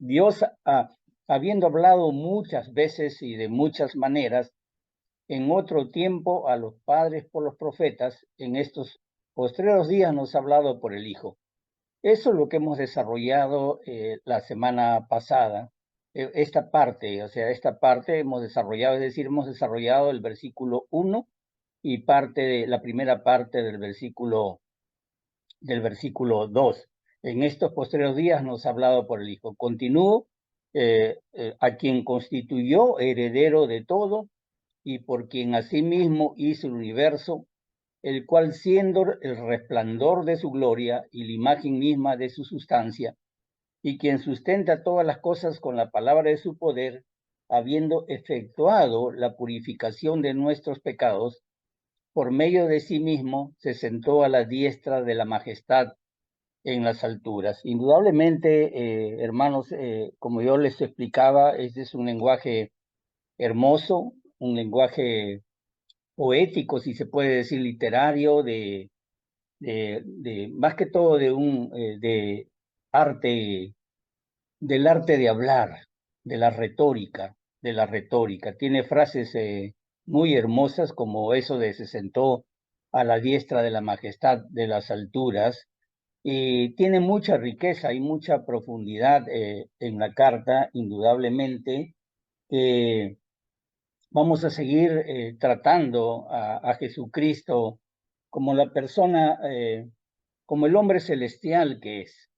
Dios, habiendo hablado muchas veces y de muchas maneras, en otro tiempo a los padres por los profetas, en estos postreros días nos ha hablado por el Hijo. Eso es lo que hemos desarrollado la semana pasada. Esta parte hemos desarrollado, es decir, hemos desarrollado el versículo 1 y parte de la primera parte del versículo 2. En estos posteriores días nos ha hablado por el Hijo. Continúo, a quien constituyó heredero de todo y por quien asimismo hizo el universo, el cual siendo el resplandor de su gloria y la imagen misma de su sustancia, y quien sustenta todas las cosas con la palabra de su poder, habiendo efectuado la purificación de nuestros pecados, por medio de sí mismo se sentó a la diestra de la majestad en las alturas. Indudablemente, hermanos, como yo les explicaba, este es un lenguaje hermoso, un lenguaje poético, si se puede decir, literario, más que todo de arte, del arte de hablar, de la retórica, Tiene frases muy hermosas como eso de se sentó a la diestra de la majestad de las alturas, y tiene mucha riqueza y mucha profundidad en la carta, indudablemente. Vamos a seguir tratando a Jesucristo como la persona, como el hombre celestial que es.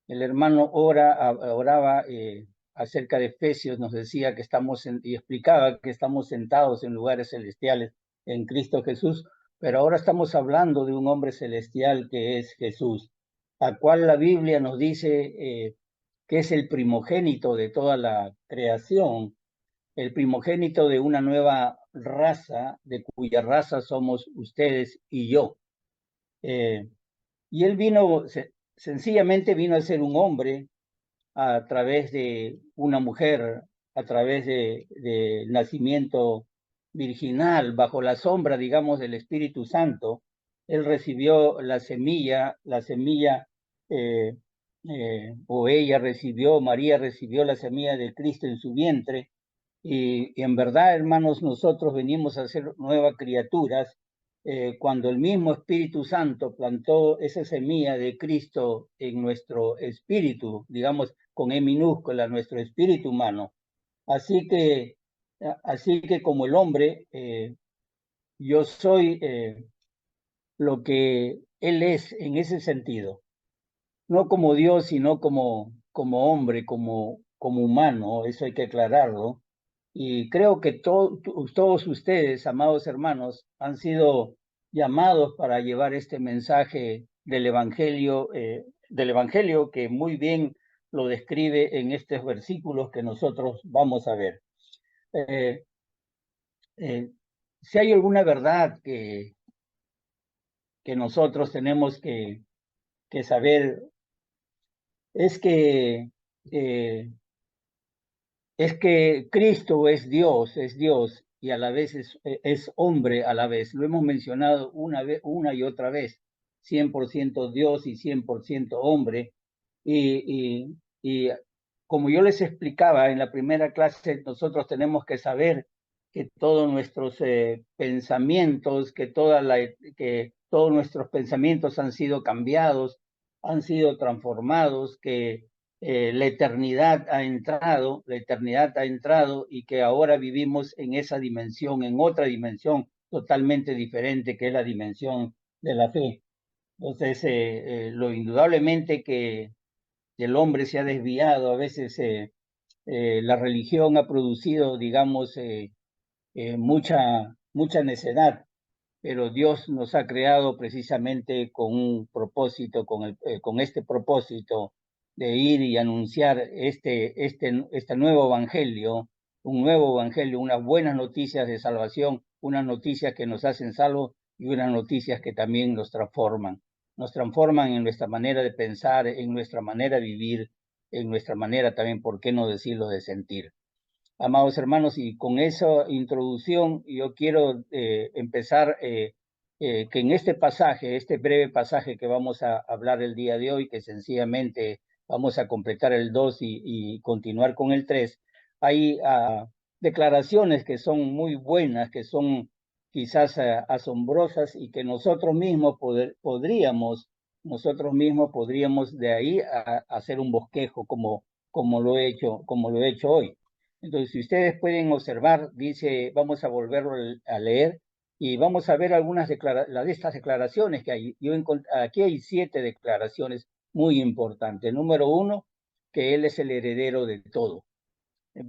El hermano oraba acerca de Efesios, nos decía que y explicaba que estamos sentados en lugares celestiales en Cristo Jesús, pero ahora estamos hablando de un hombre celestial que es Jesús, a cual la Biblia nos dice que es el primogénito de toda la creación, el primogénito de una nueva raza, de cuya raza somos ustedes y yo. Y él sencillamente vino a ser un hombre a través de una mujer, a través del nacimiento virginal, bajo la sombra, digamos, del Espíritu Santo. Él recibió eh, o ella recibió, María recibió la semilla de Cristo en su vientre, y en verdad, hermanos, nosotros venimos a ser nuevas criaturas cuando el mismo Espíritu Santo plantó esa semilla de Cristo en nuestro espíritu, digamos con E minúscula, nuestro espíritu humano. Así que, así que como el hombre, yo soy lo que Él es en ese sentido, no como Dios, sino como hombre, como humano, eso hay que aclararlo. Y creo que todos ustedes, amados hermanos, han sido llamados para llevar este mensaje del Evangelio que muy bien lo describe en estos versículos que nosotros vamos a ver. Eh, eh, si hay alguna verdad que nosotros tenemos que saber, es que eh, es que Cristo es Dios y a la vez es hombre a la vez. Lo hemos mencionado una y otra vez, 100% Dios y 100% hombre. Y como yo les explicaba en la primera clase, nosotros tenemos que saber que todos nuestros pensamientos, que todos nuestros pensamientos han sido cambiados, han sido transformados, que la eternidad ha entrado y que ahora vivimos en esa dimensión, en otra dimensión totalmente diferente que es la dimensión de la fe. Entonces, lo indudablemente que el hombre se ha desviado, a veces la religión ha producido, digamos, mucha necedad, pero Dios nos ha creado precisamente con un propósito, con este propósito de ir y anunciar este nuevo evangelio, un nuevo evangelio, unas buenas noticias de salvación, unas noticias que nos hacen salvos y unas noticias que también nos transforman en nuestra manera de pensar, en nuestra manera de vivir, en nuestra manera también, ¿por qué no decirlo?, de sentir. Amados hermanos, y con esa introducción yo quiero empezar que en este pasaje, este breve pasaje que vamos a hablar el día de hoy, que sencillamente vamos a completar el 2 y continuar con el 3, hay declaraciones que son muy buenas, que son quizás asombrosas y que nosotros mismos podríamos de ahí hacer un bosquejo como lo he hecho hoy. Entonces, si ustedes pueden observar, dice, vamos a volverlo a leer y vamos a ver algunas de estas declaraciones que hay. Aquí hay 7 declaraciones muy importantes. Número 1, que Él es el heredero de todo.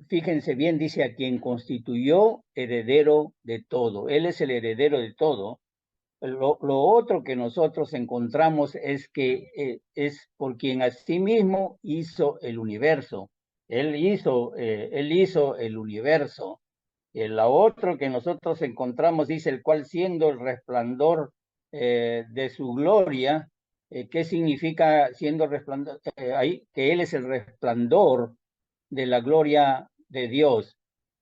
Fíjense bien, dice a quien constituyó heredero de todo. Él es el heredero de todo. Lo otro que nosotros encontramos es que es por quien asimismo hizo el universo. Él hizo el universo. La otro que nosotros encontramos dice, el cual siendo el resplandor de su gloria, ¿qué significa siendo resplandor? Ahí, que Él es el resplandor de la gloria de Dios.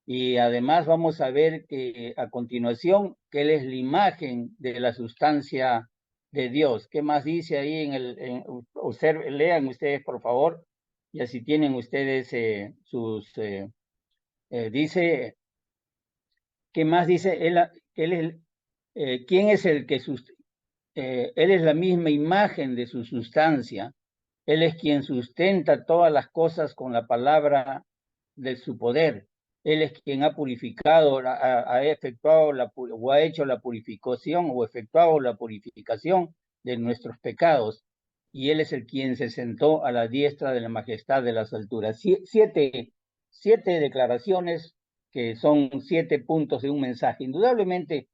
Y además vamos a ver que a continuación que Él es la imagen de la sustancia de Dios. ¿Qué más dice ahí lean ustedes por favor? Y así tienen ustedes dice, ¿qué más dice? ¿Quién es el que Él es la misma imagen de su sustancia? Él es quien sustenta todas las cosas con la palabra de su poder. Él es quien ha purificado, ha efectuado o ha hecho la purificación o efectuado la purificación de nuestros pecados. Y Él es el quien se sentó a la diestra de la majestad de las alturas. Siete declaraciones que son 7 puntos de un mensaje. Indudablemente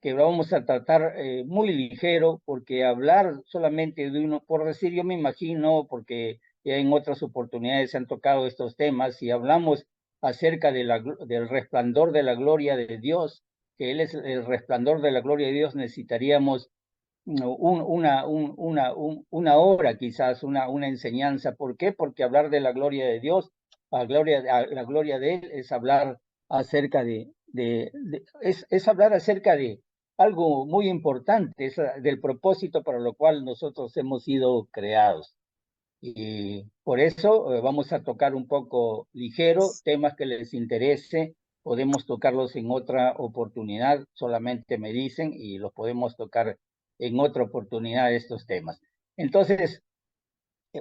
que lo vamos a tratar muy ligero, porque hablar solamente de uno, por decir, yo me imagino, porque ya en otras oportunidades se han tocado estos temas, si hablamos acerca del resplandor de la gloria de Dios, que Él es el resplandor de la gloria de Dios, necesitaríamos una hora quizás, una enseñanza. ¿Por qué? Porque hablar de la gloria de Dios, la gloria de Él es hablar acerca es hablar acerca de algo muy importante, es del propósito para lo cual nosotros hemos sido creados. Y por eso vamos a tocar un poco ligero, temas que les interese, podemos tocarlos en otra oportunidad, solamente me dicen y los podemos tocar en otra oportunidad estos temas. Entonces,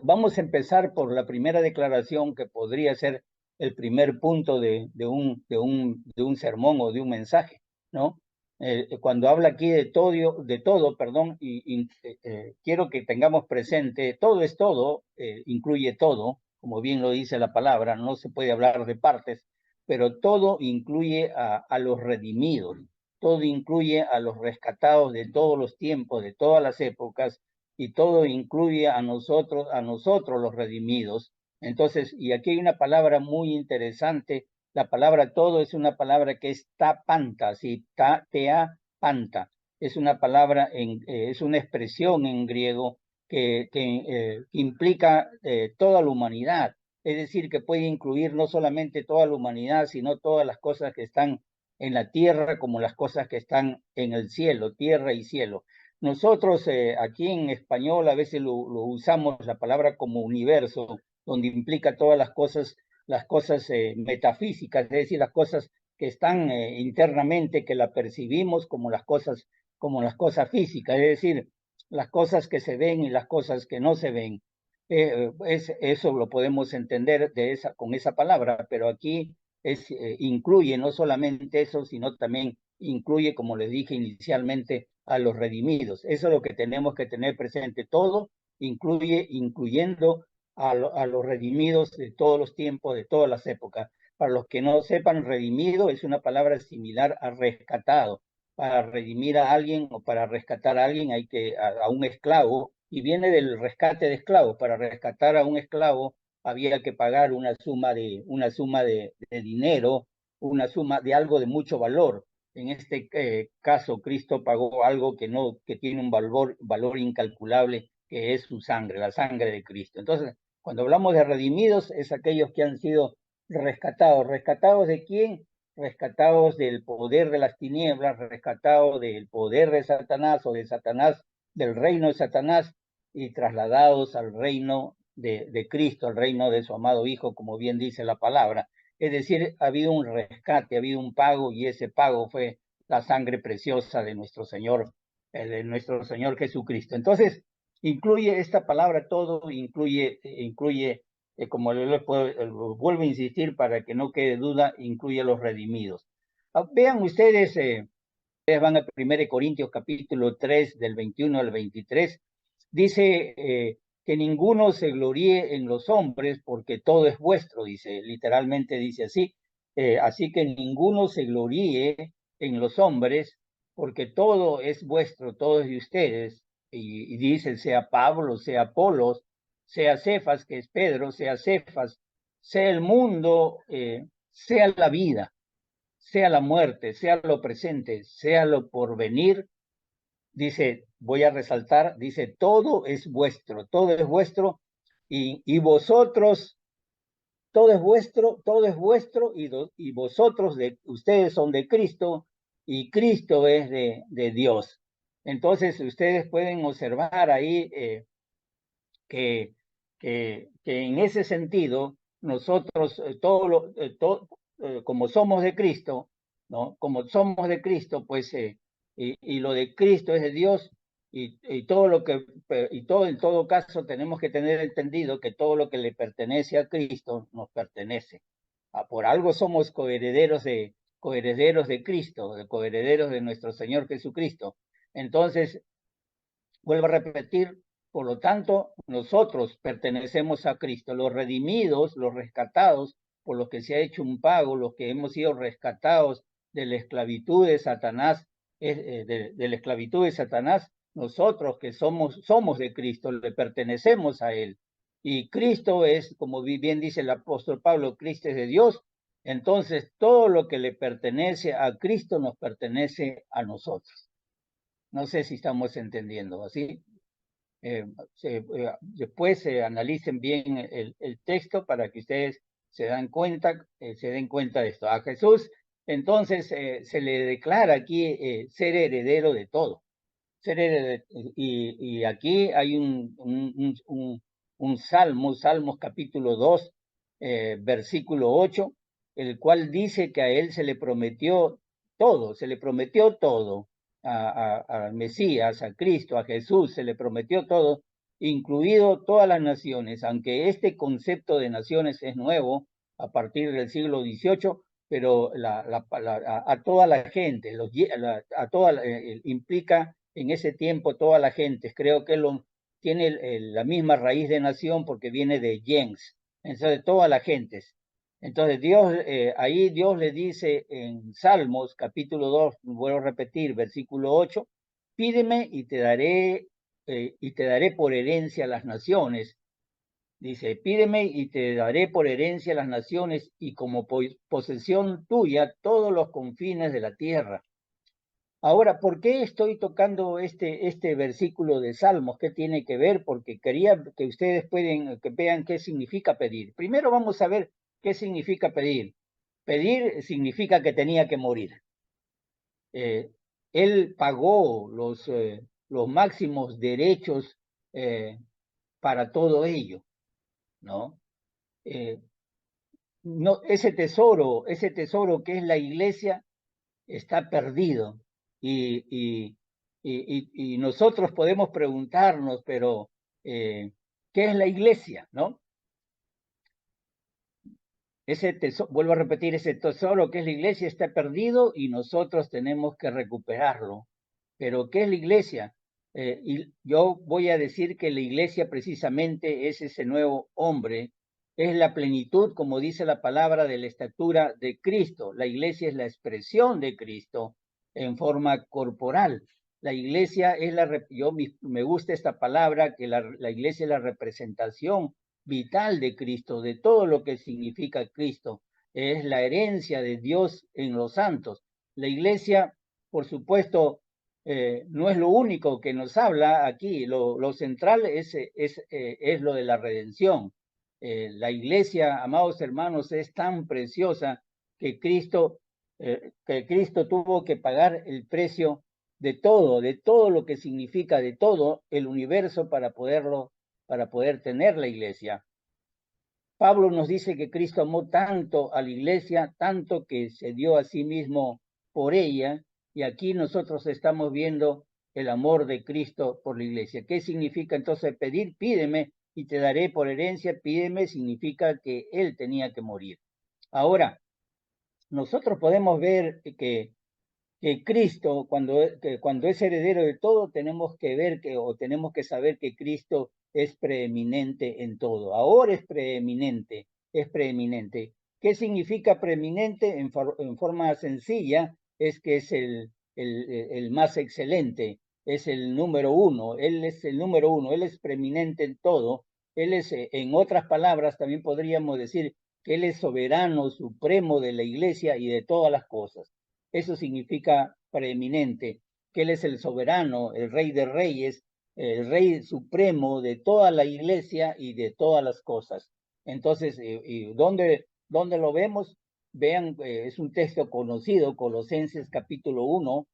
vamos a empezar por la primera declaración que podría ser el primer punto de un sermón o de un mensaje, ¿no? Cuando habla aquí de todo, perdón, quiero que tengamos presente, todo es todo, incluye todo, como bien lo dice la palabra, no se puede hablar de partes, pero todo incluye a los redimidos, todo incluye a los rescatados de todos los tiempos, de todas las épocas, y todo incluye a nosotros los redimidos. Entonces, y aquí hay una palabra muy interesante, la palabra todo es una palabra que es tapanta, ¿sí? Panta. Es una palabra, es una expresión en griego que implica toda la humanidad. Es decir, que puede incluir no solamente toda la humanidad, sino todas las cosas que están en la tierra como las cosas que están en el cielo, tierra y cielo. Nosotros aquí en español a veces lo usamos la palabra como universo, donde implica todas las cosas metafísicas, es decir, las cosas que están internamente, que la percibimos como las cosas físicas, es decir, las cosas que se ven y las cosas que no se ven. Eso lo podemos entender con esa palabra, pero aquí incluye no solamente eso, sino también incluye, como les dije inicialmente, a los redimidos. Eso es lo que tenemos que tener presente. Todo incluyendo a los redimidos de todos los tiempos, de todas las épocas. Para los que no sepan, redimido es una palabra similar a rescatado. Para redimir a alguien o para rescatar a alguien a un esclavo, y viene del rescate de esclavos. Para rescatar a un esclavo había que pagar una suma de dinero, una suma de algo de mucho valor. En este caso, Cristo pagó algo que tiene un valor incalculable, que es su sangre, la sangre de Cristo. Entonces, cuando hablamos de redimidos, es aquellos que han sido rescatados. ¿Rescatados de quién? Rescatados del poder de las tinieblas, rescatados del poder de Satanás o de Satanás, del reino de Satanás, y trasladados al reino de Cristo, el reino de su amado Hijo, como bien dice la palabra. Es decir, ha habido un rescate, ha habido un pago, y ese pago fue la sangre preciosa de nuestro Señor Jesucristo. Entonces, incluye esta palabra todo, incluye, como vuelvo a insistir para que no quede duda, incluye a los redimidos. Vean ustedes, ustedes van a 1 Corintios capítulo 3, del 21 al 23, dice que ninguno se gloríe en los hombres porque todo es vuestro, dice, literalmente dice así. Así que ninguno se gloríe en los hombres porque todo es vuestro, todo es de ustedes. Y dice, sea Pablo, sea Apolos, sea Cefas, que es Pedro, sea Cefas, sea el mundo, sea la vida, sea la muerte, sea lo presente, sea lo porvenir. Dice, voy a resaltar, dice, todo es vuestro, y vosotros, todo es vuestro, y vosotros, ustedes son de Cristo, y Cristo es de Dios. Entonces, ustedes pueden observar ahí que, que en ese sentido, nosotros, como somos de Cristo, ¿no? Como somos de Cristo, pues, y lo de Cristo es de Dios, y todo lo que, y todo, en todo caso, tenemos que tener entendido que todo lo que le pertenece a Cristo nos pertenece. Por algo somos coherederos de Cristo, coherederos de nuestro Señor Jesucristo. Entonces, vuelvo a repetir, por lo tanto, nosotros pertenecemos a Cristo, los redimidos, los rescatados, por los que se ha hecho un pago, los que hemos sido rescatados de la esclavitud de Satanás, de la esclavitud de Satanás, nosotros que somos de Cristo, le pertenecemos a Él. Y Cristo es, como bien dice el apóstol Pablo, Cristo es de Dios. Entonces, todo lo que le pertenece a Cristo nos pertenece a nosotros. No sé si estamos entendiendo así. Después analicen bien el texto para que ustedes se den cuenta de esto. A Jesús, entonces, se le declara aquí ser heredero de todo. Y aquí hay un salmo, Salmos capítulo 2, versículo 8, el cual dice que a él se le prometió todo, al Mesías, a Cristo, a Jesús, se le prometió todo, incluido todas las naciones, aunque este concepto de naciones es nuevo a partir del siglo XVIII, pero a toda la gente, implica en ese tiempo toda la gente. Creo que tiene la misma raíz de nación porque viene de gens, entonces todas las gentes. Entonces ahí Dios le dice en Salmos capítulo 2, vuelvo a repetir, versículo 8, pídeme y te daré por herencia las naciones. Dice, pídeme y te daré por herencia las naciones y como posesión tuya todos los confines de la tierra. Ahora, ¿por qué estoy tocando este versículo de Salmos? ¿Qué tiene que ver? Porque quería que ustedes que vean qué significa pedir. Primero vamos a ver qué significa pedir. Pedir significa que tenía que morir. Él pagó los máximos derechos para todo ello, ¿no? No, ese tesoro que es la iglesia está perdido. Y nosotros podemos preguntarnos, pero ¿qué es la iglesia? ¿No? Ese tesoro, vuelvo a repetir, ese tesoro que es la iglesia está perdido y nosotros tenemos que recuperarlo. Pero ¿qué es la iglesia? Y yo voy a decir que la iglesia precisamente es ese nuevo hombre, es la plenitud, como dice la palabra, de la estatura de Cristo. La iglesia es la expresión de Cristo en forma corporal. La iglesia es me gusta esta palabra, que la iglesia es la representación vital de Cristo, de todo lo que significa Cristo. Es la herencia de Dios en los santos. La iglesia, por supuesto, no es lo único que nos habla aquí. Lo central es lo de la redención. La iglesia, amados hermanos, es tan preciosa que Cristo tuvo que pagar el precio de todo lo que significa, de todo el universo para poderlo para poder tener la iglesia. Pablo nos dice que Cristo amó tanto a la iglesia, tanto que se dio a sí mismo por ella, y aquí nosotros estamos viendo el amor de Cristo por la iglesia. ¿Qué significa entonces pedir? Pídeme y te daré por herencia. Pídeme significa que Él tenía que morir. Ahora, nosotros podemos ver que Cristo, cuando es heredero de todo, tenemos que ver o tenemos que saber que Cristo es preeminente en todo. Ahora es preeminente, es preeminente. ¿Qué significa preeminente? En forma sencilla, es que es el más excelente, es el número uno, Él es el número uno, Él es preeminente en todo. Él es, en otras palabras, también podríamos decir que Él es soberano, supremo de la iglesia y de todas las cosas. Eso significa preeminente, que Él es el soberano, el rey de reyes, el rey supremo de toda la iglesia y de todas las cosas. Entonces, ¿dónde lo vemos? Vean, es un texto conocido, Colosenses capítulo 1,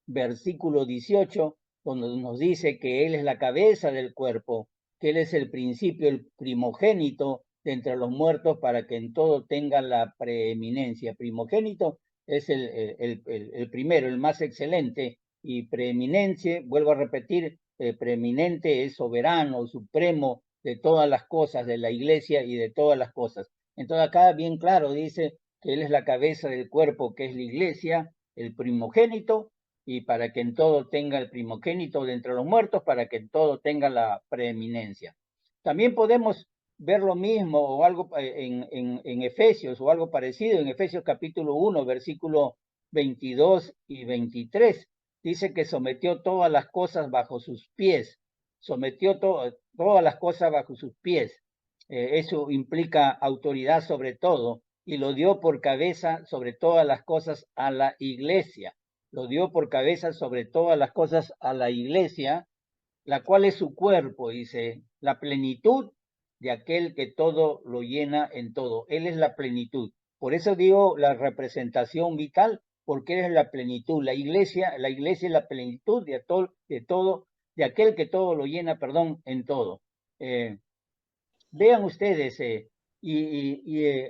versículo 18, donde nos dice que Él es la cabeza del cuerpo, que Él es el principio, el primogénito de entre los muertos para que en todo tenga la preeminencia. Primogénito es el primero, el más excelente, y preeminencia, vuelvo a repetir, preeminente es soberano, supremo de todas las cosas, de la iglesia y de todas las cosas. Entonces acá bien claro dice que Él es la cabeza del cuerpo, que es la iglesia, el primogénito, y para que en todo tenga el primogénito de entre los muertos, para que en todo tenga la preeminencia. También podemos ver lo mismo o algo en Efesios o algo parecido en Efesios capítulo 1, versículo 22 y 23. Dice que sometió todas las cosas bajo sus pies, sometió todas las cosas bajo sus pies. Eso implica autoridad sobre todo y lo dio por cabeza sobre todas las cosas a la iglesia. Lo dio por cabeza sobre todas las cosas a la iglesia, la cual es su cuerpo, dice, la plenitud de aquel que todo lo llena en todo. Él es la plenitud. Por eso digo la representación vital, porque Él es la plenitud. La iglesia es la plenitud de aquel que todo lo llena, perdón, en todo. Vean ustedes,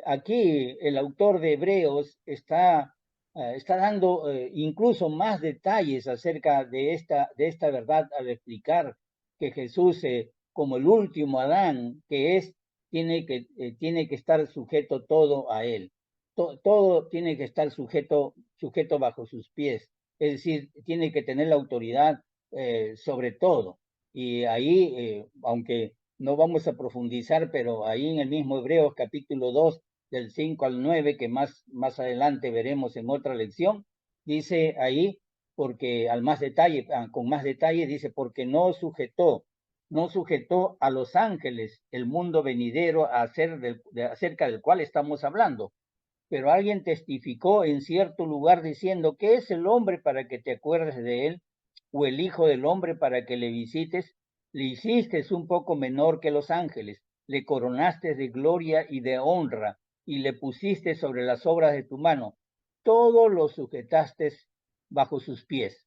aquí el autor de Hebreos está dando incluso más detalles acerca de esta verdad al explicar que Jesús, como el último Adán que es, tiene que estar sujeto todo a él. Todo tiene que estar sujeto bajo sus pies. Es decir, tiene que tener la autoridad sobre todo. Y ahí, aunque no vamos a profundizar, pero ahí en el mismo Hebreos capítulo 2, del 5 al 9, que más adelante veremos en otra lección, dice ahí, porque al más detalle, con más detalle, dice, porque no sujetó a los ángeles el mundo venidero acerca del cual estamos hablando. Pero alguien testificó en cierto lugar diciendo, ¿qué es el hombre para que te acuerdes de él? ¿O el hijo del hombre para que le visites? Le hiciste un poco menor que los ángeles, le coronaste de gloria y de honra, y le pusiste sobre las obras de tu mano. Todo lo sujetaste bajo sus pies.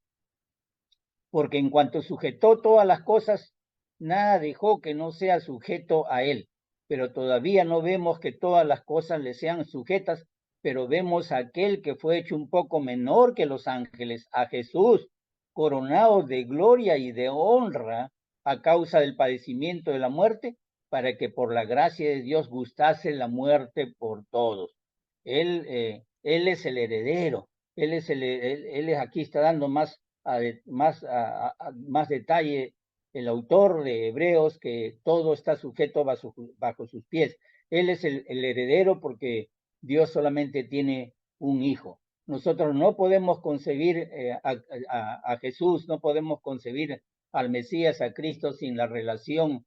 Porque en cuanto sujetó todas las cosas, nada dejó que no sea sujeto a él. Pero todavía no vemos que todas las cosas le sean sujetas, pero vemos a aquel que fue hecho un poco menor que los ángeles, a Jesús, coronado de gloria y de honra a causa del padecimiento de la muerte, para que por la gracia de Dios gustase la muerte por todos. Él es el heredero, él es aquí está dando más detalle el autor de Hebreos, que todo está sujeto bajo sus pies. Él es el heredero porque Dios solamente tiene un hijo. Nosotros no podemos concebir a Jesús, no podemos concebir al Mesías, a Cristo, sin la relación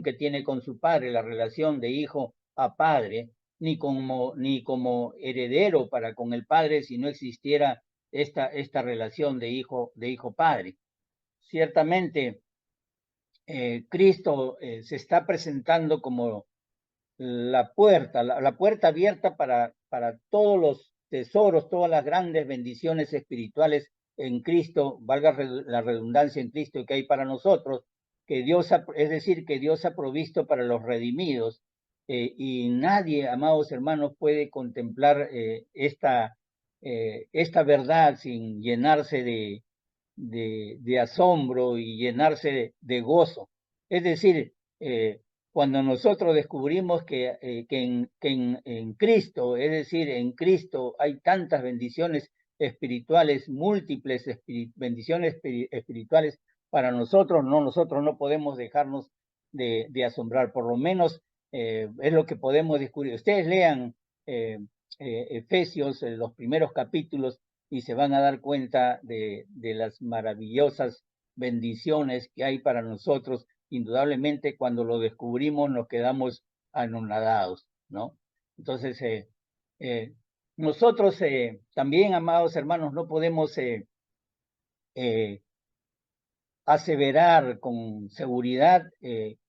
que tiene con su Padre, la relación de hijo a padre, ni como heredero para con el Padre si no existiera esta relación de hijo padre. Ciertamente, Cristo se está presentando como la puerta abierta para todos los tesoros, todas las grandes bendiciones espirituales en Cristo, valga la redundancia, en Cristo que hay para nosotros, es decir, que Dios ha provisto para los redimidos. Y nadie, amados hermanos, puede contemplar esta verdad sin llenarse de asombro y llenarse de gozo. Es decir, cuando nosotros descubrimos que en Cristo, es decir, en Cristo hay tantas bendiciones espirituales, múltiples bendiciones espirituales para nosotros no podemos dejarnos de asombrar. Por lo menos es lo que podemos descubrir. Ustedes lean Efesios, los primeros capítulos, y se van a dar cuenta de las maravillosas bendiciones que hay para nosotros. Indudablemente, cuando lo descubrimos, nos quedamos anonadados, ¿no? Entonces, nosotros también, amados hermanos, no podemos aseverar con seguridad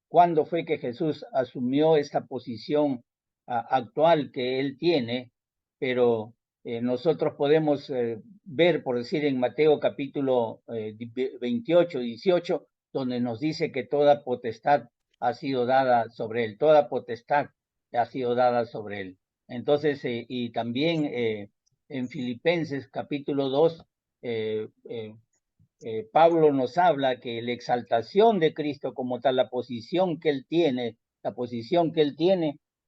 cuándo fue que Jesús asumió esta posición actual que él tiene, pero nosotros podemos ver, por decir, en Mateo capítulo 28, 18, donde nos dice que toda potestad ha sido dada sobre él, toda potestad ha sido dada sobre él. Entonces, y también en Filipenses capítulo 2, Pablo nos habla que la exaltación de Cristo como tal, la posición que él tiene,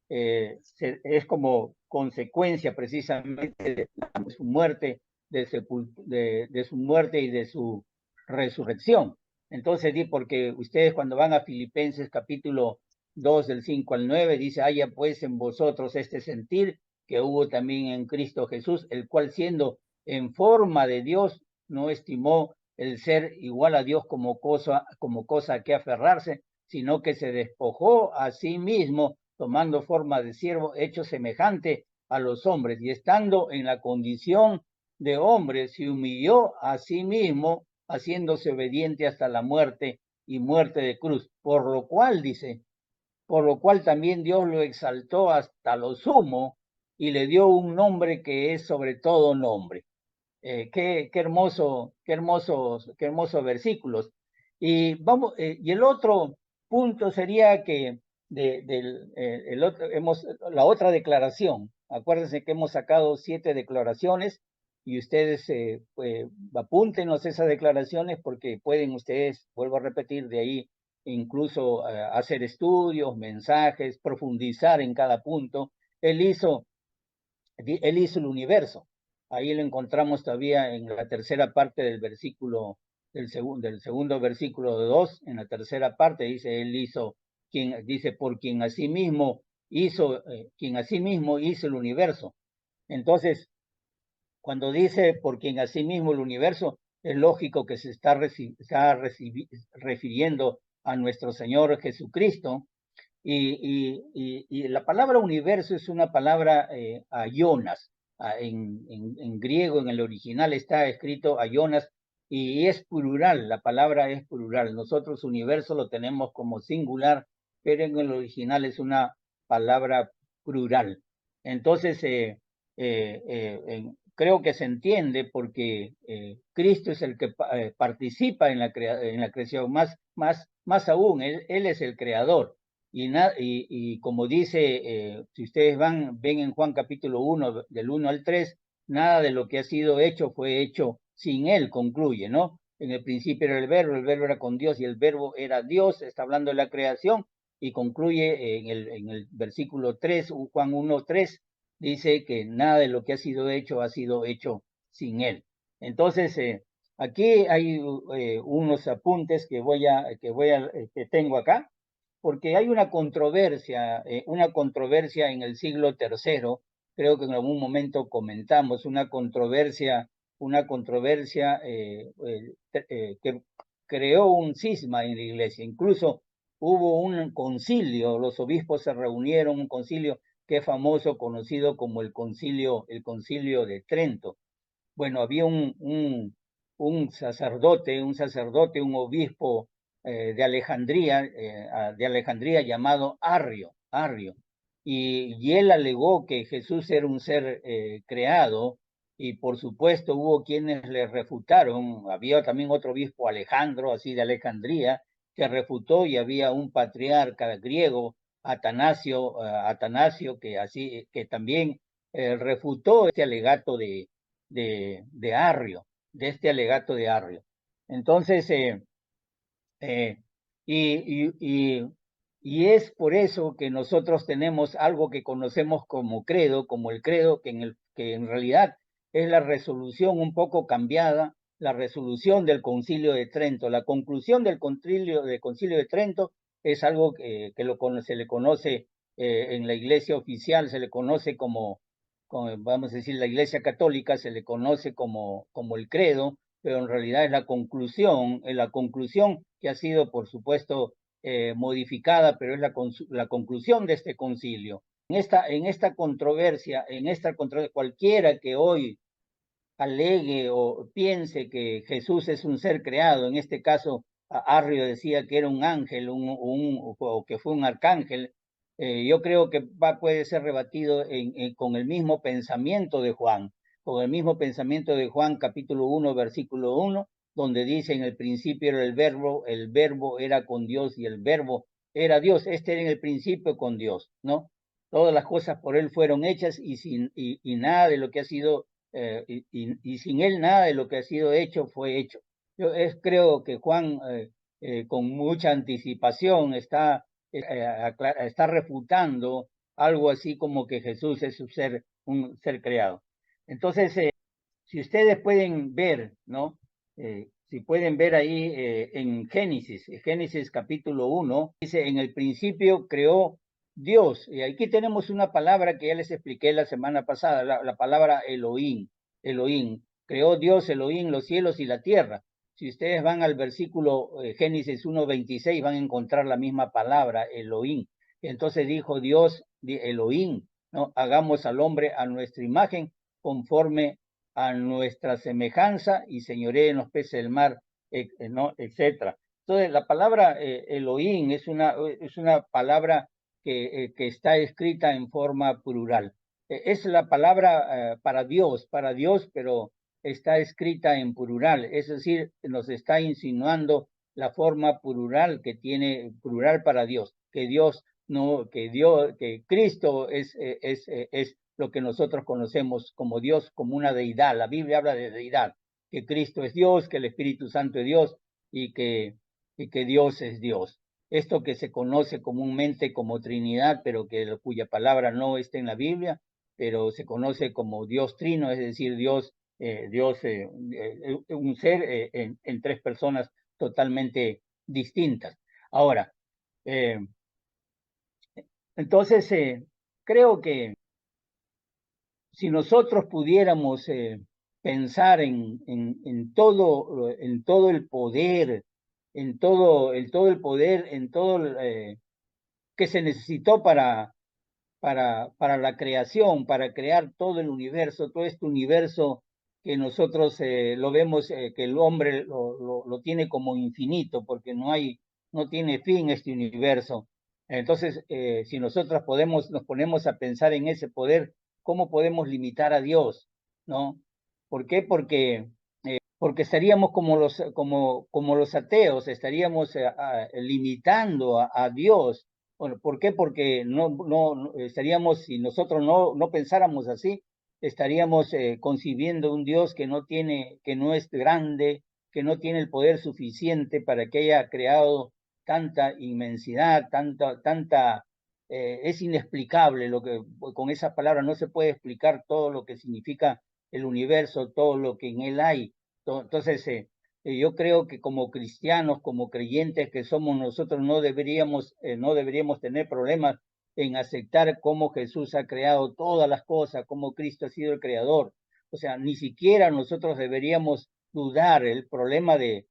es como consecuencia precisamente de su muerte, de su muerte y de su resurrección. Entonces, porque ustedes cuando van a Filipenses capítulo 2 del 5 al 9, dice, haya pues en vosotros este sentir que hubo también en Cristo Jesús, el cual siendo en forma de Dios, no estimó el ser igual a Dios como cosa que aferrarse, sino que se despojó a sí mismo, tomando forma de siervo, hecho semejante a los hombres, y estando en la condición de hombre, se humilló a sí mismo, haciéndose obediente hasta la muerte y muerte de cruz. Por lo cual, dice, por lo cual también Dios lo exaltó hasta lo sumo y le dio un nombre que es sobre todo nombre. Qué hermosos versículos. Y vamos, y el otro punto sería que la otra declaración. Acuérdense que hemos sacado 7 declaraciones y ustedes apúntenos esas declaraciones porque pueden ustedes, vuelvo a repetir, de ahí incluso hacer estudios, mensajes, profundizar en cada punto. Él hizo el universo. Ahí lo encontramos todavía en la tercera parte del versículo, del segundo versículo de 2, en la tercera parte dice, él hizo, por quien asimismo hizo el universo. Entonces, cuando dice por quien asimismo el universo, es lógico que se está refiriendo a nuestro Señor Jesucristo. Y la palabra universo es una palabra aionas. En griego, en el original, está escrito aionas y es plural, la palabra es plural. Nosotros universo lo tenemos como singular, pero en el original es una palabra plural. Entonces, creo que se entiende porque Cristo es el que participa en la creación, más aún, él es el creador. Y como dice, si ustedes ven en Juan capítulo 1, del 1 al 3, nada de lo que ha sido hecho fue hecho sin él, concluye, ¿no? En el principio era el verbo era con Dios y el verbo era Dios, está hablando de la creación y concluye en el versículo 3, Juan 1, 3, dice que nada de lo que ha sido hecho sin él. Entonces, aquí hay unos apuntes que tengo acá porque hay una controversia en el siglo III, creo que en algún momento comentamos, una controversia que creó un cisma en la iglesia. Incluso hubo un concilio, los obispos se reunieron, un concilio que es famoso, conocido como el concilio de Trento. Bueno, había un sacerdote, un obispo de Alejandría llamado Arrio, y él alegó que Jesús era un ser creado, y por supuesto hubo quienes le refutaron. Había también otro obispo, Alejandro, así de Alejandría, que refutó, y había un patriarca griego, Atanasio, que también refutó este alegato de Arrio, de este alegato de Arrio. Entonces, eh, y, y, y, y es por eso que nosotros tenemos algo que conocemos como credo, como el credo, que en realidad es la resolución un poco cambiada, la resolución del Concilio de Trento. La conclusión del Concilio de Trento es algo se le conoce en la iglesia oficial, se le conoce como, vamos a decir, la iglesia católica se le conoce como el credo, pero en realidad es la conclusión que ha sido, por supuesto, modificada, pero es la conclusión de este concilio. En esta controversia, cualquiera que hoy alegue o piense que Jesús es un ser creado, en este caso Arrio decía que era un ángel o que fue un arcángel, yo creo que puede ser rebatido con el mismo pensamiento de Juan, capítulo 1, versículo 1, donde dice: en el principio era el verbo era con Dios y el verbo era Dios. Este era en el principio con Dios, ¿no? Todas las cosas por él fueron hechas, y nada de lo que ha sido y sin él nada de lo que ha sido hecho fue hecho. Creo que Juan, con mucha anticipación, está refutando algo así como que Jesús es un ser creado. Entonces, si ustedes pueden ver, ¿no? Si pueden ver ahí en Génesis capítulo 1, dice: en el principio creó Dios. Y aquí tenemos una palabra que ya les expliqué la semana pasada, la palabra Elohim. Creó Dios, Elohim, los cielos y la tierra. Si ustedes van al versículo Génesis 1:26, van a encontrar la misma palabra, Elohim. Entonces dijo Dios, Elohim, ¿no? Hagamos al hombre a nuestra imagen, conforme a nuestra semejanza, y señoree en los peces del mar, ¿no? Etcétera. Entonces, la palabra Elohim es una palabra que está escrita en forma plural. Es la palabra para Dios, pero está escrita en plural, es decir, nos está insinuando la forma plural que tiene, plural para Dios, que Cristo es lo que nosotros conocemos como Dios, como una deidad. La Biblia habla de deidad, que Cristo es Dios, que el Espíritu Santo es Dios, y que Dios es Dios. Esto que se conoce comúnmente como Trinidad, pero cuya palabra no está en la Biblia, pero se conoce como Dios Trino, es decir, un ser en tres personas totalmente distintas. Ahora, entonces, creo que si nosotros pudiéramos pensar en todo el poder, todo el poder, que se necesitó para la creación, para crear todo el universo, todo este universo que nosotros lo vemos, que el hombre lo tiene como infinito, porque no tiene fin este universo. Entonces, si nosotros nos ponemos a pensar en ese poder, ¿cómo podemos limitar a Dios? ¿No? ¿Por qué? Porque estaríamos como los ateos, estaríamos limitando a Dios. Bueno, ¿por qué? Porque no estaríamos, si nosotros no pensáramos así, estaríamos concibiendo un Dios que no es grande, que no tiene el poder suficiente para que haya creado tanta inmensidad, es inexplicable con esas palabras no se puede explicar todo lo que significa el universo, todo lo que en él hay. Entonces, yo creo que como cristianos, como creyentes que somos nosotros, no deberíamos tener problemas en aceptar cómo Jesús ha creado todas las cosas, cómo Cristo ha sido el creador. O sea, ni siquiera nosotros deberíamos dudar. Del problema de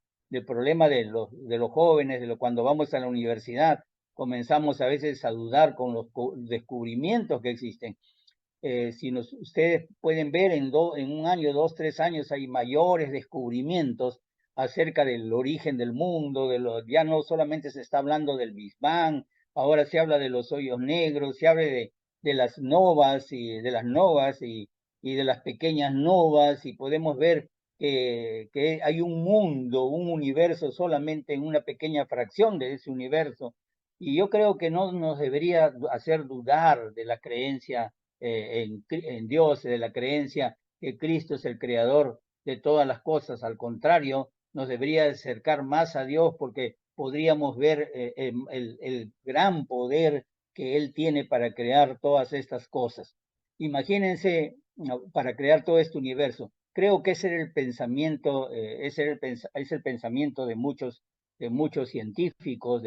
los jóvenes, cuando vamos a la universidad, comenzamos a veces a dudar con los descubrimientos que existen. Ustedes pueden ver en un año, 2, 3 años, hay mayores descubrimientos acerca del origen del mundo, ya no solamente se está hablando del Big Bang, ahora se habla de los hoyos negros, se habla de las novas y de las pequeñas novas, y podemos ver que hay un mundo, un universo solamente en una pequeña fracción de ese universo. Y yo creo que no nos debería hacer dudar de la creencia en Dios, de la creencia que Cristo es el creador de todas las cosas. Al contrario, nos debería acercar más a Dios porque podríamos ver el gran poder que Él tiene para crear todas estas cosas. Imagínense, para crear todo este universo. Creo que ese era el pensamiento, es el pensamiento de muchos científicos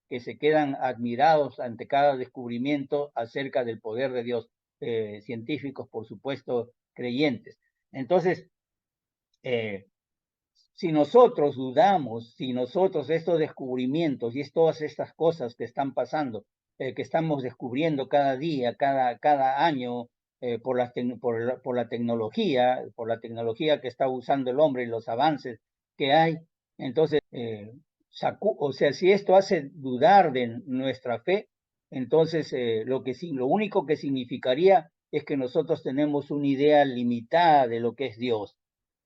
que se quedan admirados ante cada descubrimiento acerca del poder de Dios. Científicos, por supuesto, creyentes. Entonces, si nosotros dudamos, si nosotros estos descubrimientos y todas estas cosas que están pasando, que estamos descubriendo cada día, cada año, por la tecnología que está usando el hombre y los avances que hay, entonces, o sea, si esto hace dudar de nuestra fe, entonces lo único que significaría es que nosotros tenemos una idea limitada de lo que es Dios.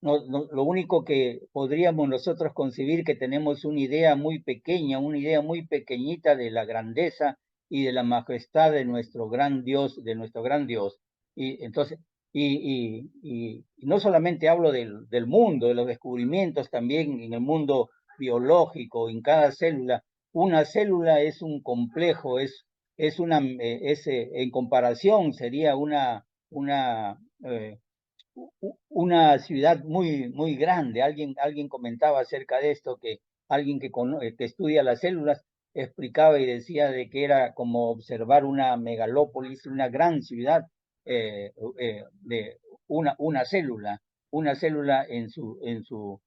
Lo único que podríamos nosotros concebir que tenemos una idea muy pequeña, una idea muy pequeñita de la grandeza y de la majestad de nuestro gran Dios, de nuestro gran Dios. Y entonces, y no solamente hablo del mundo, de los descubrimientos, también en el mundo biológico, en cada célula. Una célula es un complejo, en comparación sería una ciudad muy grande. Alguien comentaba acerca de esto, que alguien que estudia las células explicaba y decía de que era como observar una megalópolis, una gran ciudad de una célula en su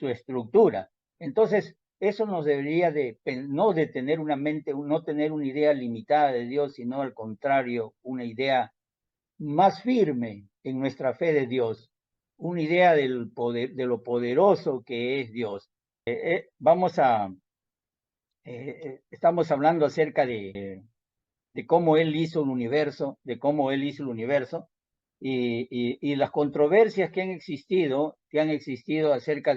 estructura. Entonces, eso nos debería no de tener una mente, no tener una idea limitada de Dios, sino al contrario, una idea más firme en nuestra fe de Dios, una idea del poder, de lo poderoso que es Dios. Estamos hablando acerca de cómo Él hizo el universo, y las controversias que han existido acerca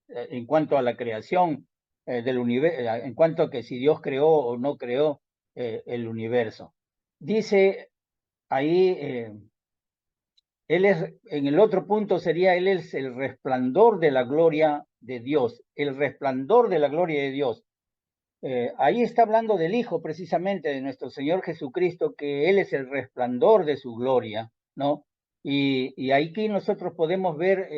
en cuanto a la creación del universo, en cuanto a que si Dios creó o no creó el universo. Dice ahí, en el otro punto sería, Él es el resplandor de la gloria de Dios, el resplandor de la gloria de Dios. Ahí está hablando del Hijo, precisamente, de nuestro Señor Jesucristo, que Él es el resplandor de su gloria, ¿no? Y aquí nosotros podemos ver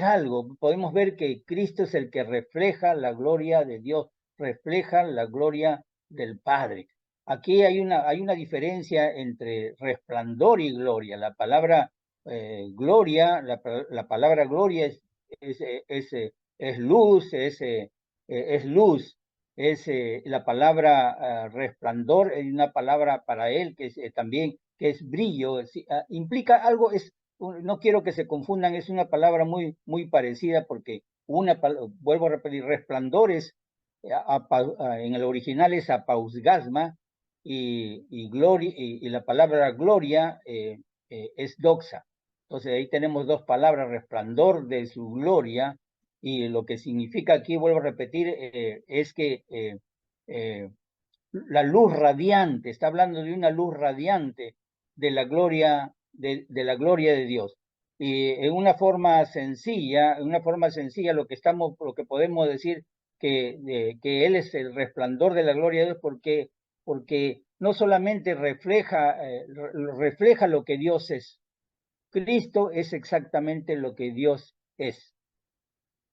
algo, podemos ver que Cristo es el que refleja la gloria de Dios, refleja la gloria del Padre. Aquí hay una diferencia entre resplandor y gloria. La palabra gloria, la palabra gloria es luz, es luz. La palabra resplandor es una palabra para él que es también que es brillo, implica algo, no quiero que se confundan, es una palabra muy parecida porque vuelvo a repetir, resplandores en el original es apausgasma y la palabra gloria es doxa. Entonces ahí tenemos dos palabras, resplandor de su gloria, y lo que significa aquí, vuelvo a repetir, es que la luz radiante, está hablando de una luz radiante de la gloria la gloria de Dios. Y en una forma sencilla, lo que podemos decir que Él es el resplandor de la gloria de Dios porque no solamente refleja lo que Dios es. Cristo es exactamente lo que Dios es.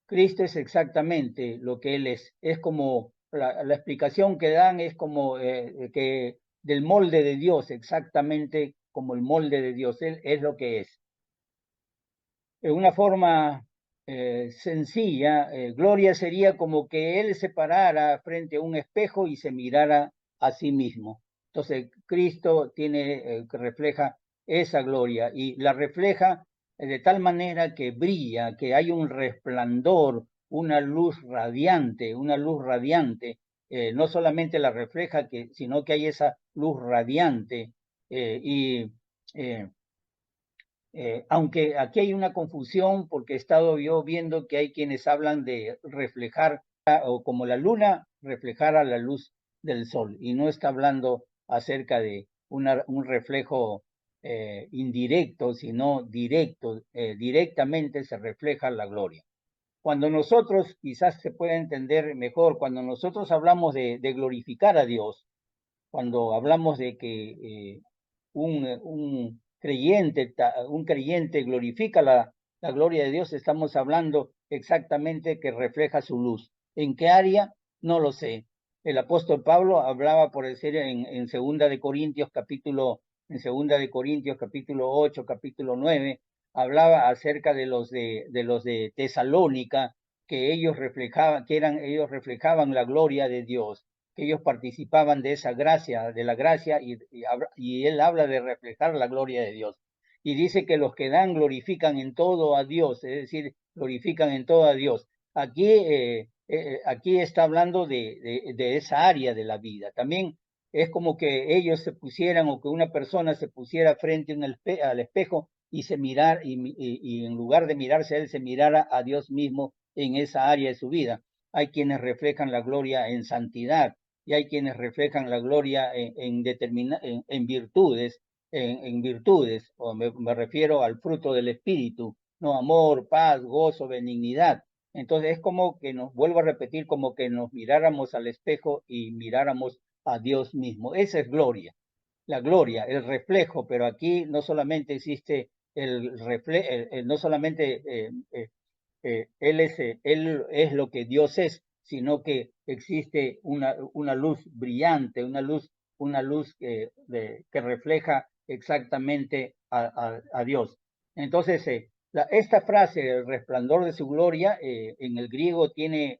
Cristo es exactamente lo que Él es. Es como la explicación que dan es como que del molde de Dios, exactamente como el molde de Dios. Él es lo que es. En una forma sencilla, gloria sería como que Él se parara frente a un espejo y se mirara a sí mismo. Entonces, Cristo que refleja esa gloria y la refleja de tal manera que brilla, que hay un resplandor, una luz radiante. No solamente la refleja, sino que hay esa luz radiante. Y Aunque aquí hay una confusión porque he estado yo viendo que hay quienes hablan de reflejar o como la luna reflejar a la luz del sol y no está hablando acerca de un reflejo indirecto, sino directo, directamente se refleja la gloria. Cuando nosotros, quizás se puede entender mejor, cuando nosotros hablamos de glorificar a Dios, cuando hablamos de que un creyente glorifica la gloria de Dios, estamos hablando exactamente que refleja su luz. ¿En qué área? No lo sé. El apóstol Pablo hablaba, por decir, en Segunda de Corintios capítulo 8, capítulo 9, hablaba acerca de los de Tesalónica, que ellos reflejaban la gloria de Dios, que ellos participaban de esa gracia, de la gracia, y él habla de reflejar la gloria de Dios. Y dice que los que dan glorifican en todo a Dios, es decir, glorifican en todo a Dios. Aquí está hablando de esa área de la vida. También es como que ellos se pusieran o que una persona se pusiera frente al espejo y y en lugar de mirarse a él, se mirara a Dios mismo en esa área de su vida. Hay quienes reflejan la gloria en santidad, y hay quienes reflejan la gloria en virtudes, virtudes, o me refiero al fruto del Espíritu, no amor, paz, gozo, benignidad. Entonces es como que vuelvo a repetir, como que nos miráramos al espejo y miráramos a Dios mismo. Esa es gloria, la gloria, el reflejo, pero aquí no solamente existe el reflejo, no solamente él es lo que Dios es, sino que existe una luz brillante, una luz que refleja exactamente a Dios. Entonces, esta frase, el resplandor de su gloria, en el griego tiene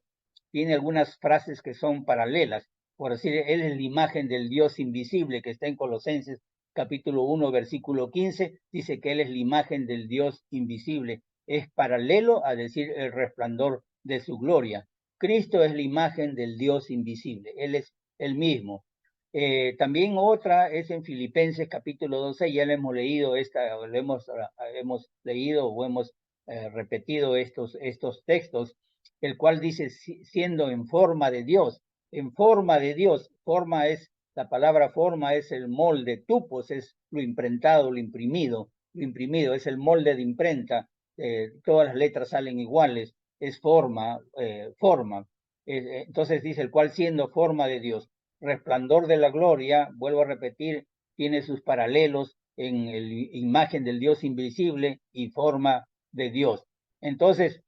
algunas frases que son paralelas. Por decir, él es la imagen del Dios invisible que está en Colosenses capítulo 1, versículo 15, dice que él es la imagen del Dios invisible. Es paralelo a decir el resplandor de su gloria. Cristo es la imagen del Dios invisible, Él es el mismo. También otra es en Filipenses capítulo 12, ya le hemos leído hemos leído o hemos repetido estos textos, el cual dice siendo en forma de Dios, la palabra forma es el molde, tupos es lo imprentado, lo imprimido es el molde de imprenta, todas las letras salen iguales, es forma. Entonces dice, el cual siendo forma de Dios, resplandor de la gloria, vuelvo a repetir, tiene sus paralelos en la imagen del Dios invisible y forma de Dios. Entonces,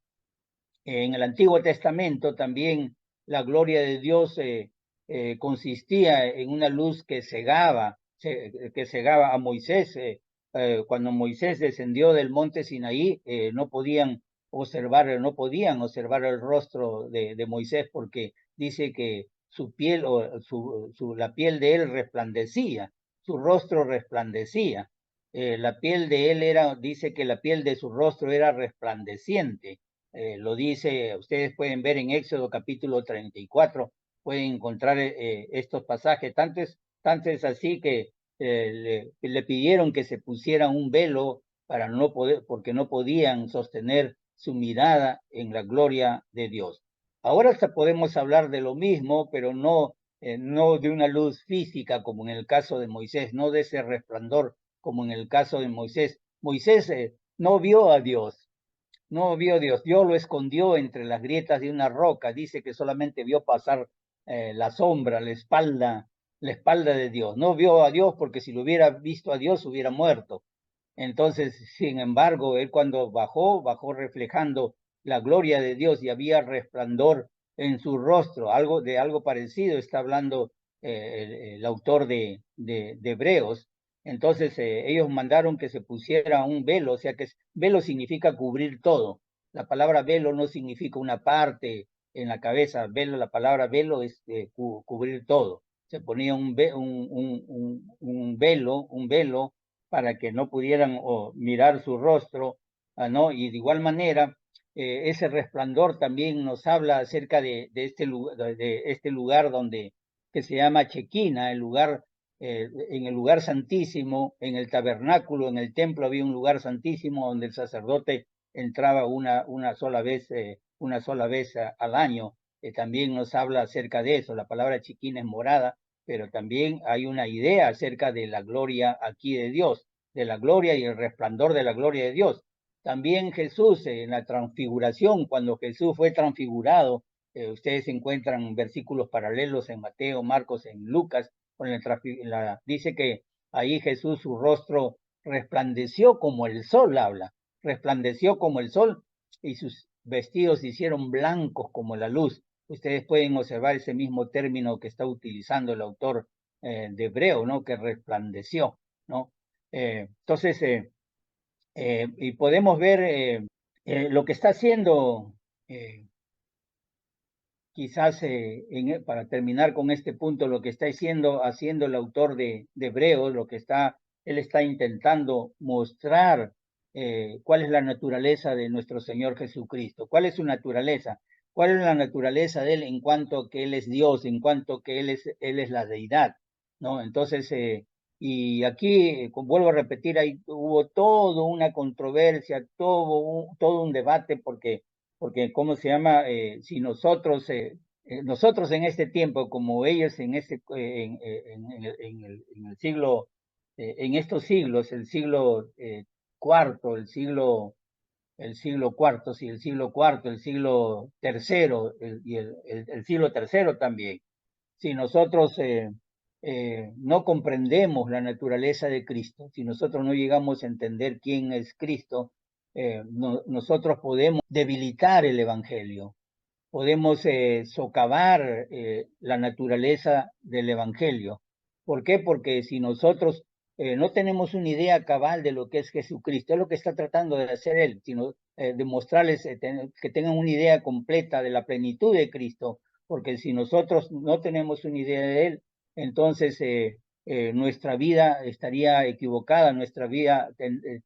en el Antiguo Testamento también la gloria de Dios consistía en una luz que cegaba a Moisés. Cuando Moisés descendió del monte Sinaí, no podían observar el rostro de Moisés porque dice que su piel la piel de él resplandecía, su rostro resplandecía. La piel de él dice que la piel de su rostro era resplandeciente. Lo dice, ustedes pueden ver en Éxodo capítulo 34, pueden encontrar estos pasajes. Tanto es así que le pidieron que se pusiera un velo porque no podían sostener su mirada en la gloria de Dios. Ahora hasta podemos hablar de lo mismo, pero no de una luz física como en el caso de Moisés, no de ese resplandor como en el caso de Moisés. Moisés no vio a Dios, no vio a Dios. Dios lo escondió entre las grietas de una roca. Dice que solamente vio pasar la sombra, la espalda de Dios. No vio a Dios porque si lo hubiera visto a Dios hubiera muerto. Entonces, sin embargo, él cuando bajó reflejando la gloria de Dios y había resplandor en su rostro. Algo parecido está hablando el autor de Hebreos. Entonces, ellos mandaron que se pusiera un velo, o sea que velo significa cubrir todo. La palabra velo no significa una parte en la cabeza. La palabra velo es cubrir todo. Se ponía un velo para que no pudieran mirar su rostro, ¿no? Y de igual manera, ese resplandor también nos habla acerca de este lugar que se llama Chequina, el lugar en el lugar santísimo, en el tabernáculo, en el templo había un lugar santísimo donde el sacerdote entraba una sola vez al año. También nos habla acerca de eso. La palabra chiquín es morada, pero también hay una idea acerca de la gloria aquí de Dios, de la gloria y el resplandor de la gloria de Dios. También Jesús en la transfiguración, cuando Jesús fue transfigurado, ustedes encuentran versículos paralelos en Mateo, Marcos, en Lucas, dice que ahí Jesús, su rostro resplandeció como el sol, resplandeció como el sol y sus vestidos se hicieron blancos como la luz. Ustedes pueden observar ese mismo término que está utilizando el autor de Hebreo, ¿no? Que resplandeció, ¿no? Entonces, y podemos ver lo que está haciendo, quizás para terminar con este punto, lo que está haciendo el autor de Hebreos, él está intentando mostrar cuál es la naturaleza de nuestro Señor Jesucristo, cuál es su naturaleza, cuál es la naturaleza de él en cuanto que él es Dios, en cuanto que él es la deidad, ¿no? Entonces, y aquí, vuelvo a repetir, ahí hubo toda una controversia, todo un debate, porque, ¿cómo se llama? Si nosotros en este tiempo, como ellos en el siglo, en estos siglos, el siglo cuarto, el siglo cuarto, sí, el siglo cuarto, el siglo tercero, y el siglo tercero también. Si nosotros no comprendemos la naturaleza de Cristo, si nosotros no llegamos a entender quién es Cristo, nosotros podemos debilitar el Evangelio, podemos socavar la naturaleza del Evangelio. ¿Por qué? Porque si nosotros no tenemos una idea cabal de lo que es Jesucristo, es lo que está tratando de hacer Él, sino demostrarles que tengan una idea completa de la plenitud de Cristo, porque si nosotros no tenemos una idea de Él, entonces nuestra vida estaría equivocada, nuestra vida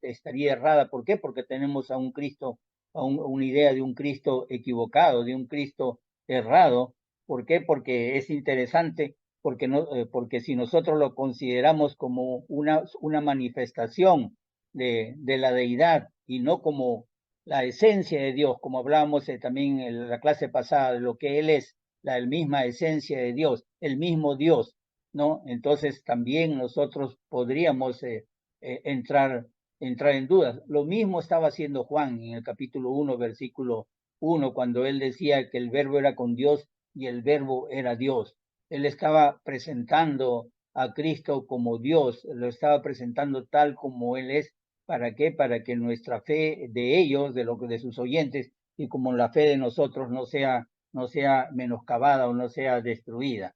estaría errada. ¿Por qué? Porque tenemos a un Cristo, una idea de un Cristo equivocado, de un Cristo errado. ¿Por qué? Porque es interesante, porque si nosotros lo consideramos como una manifestación de la deidad y no como la esencia de Dios, como hablábamos también en la clase pasada, de lo que Él es, la misma esencia de Dios, el mismo Dios, ¿no? Entonces también nosotros podríamos entrar en dudas. Lo mismo estaba haciendo Juan en el capítulo 1, versículo 1, cuando él decía que el verbo era con Dios y el verbo era Dios. Él estaba presentando a Cristo como Dios, lo estaba presentando tal como Él es. ¿Para qué? Para que nuestra fe de ellos, de sus oyentes, y como la fe de nosotros no sea menoscabada o no sea destruida.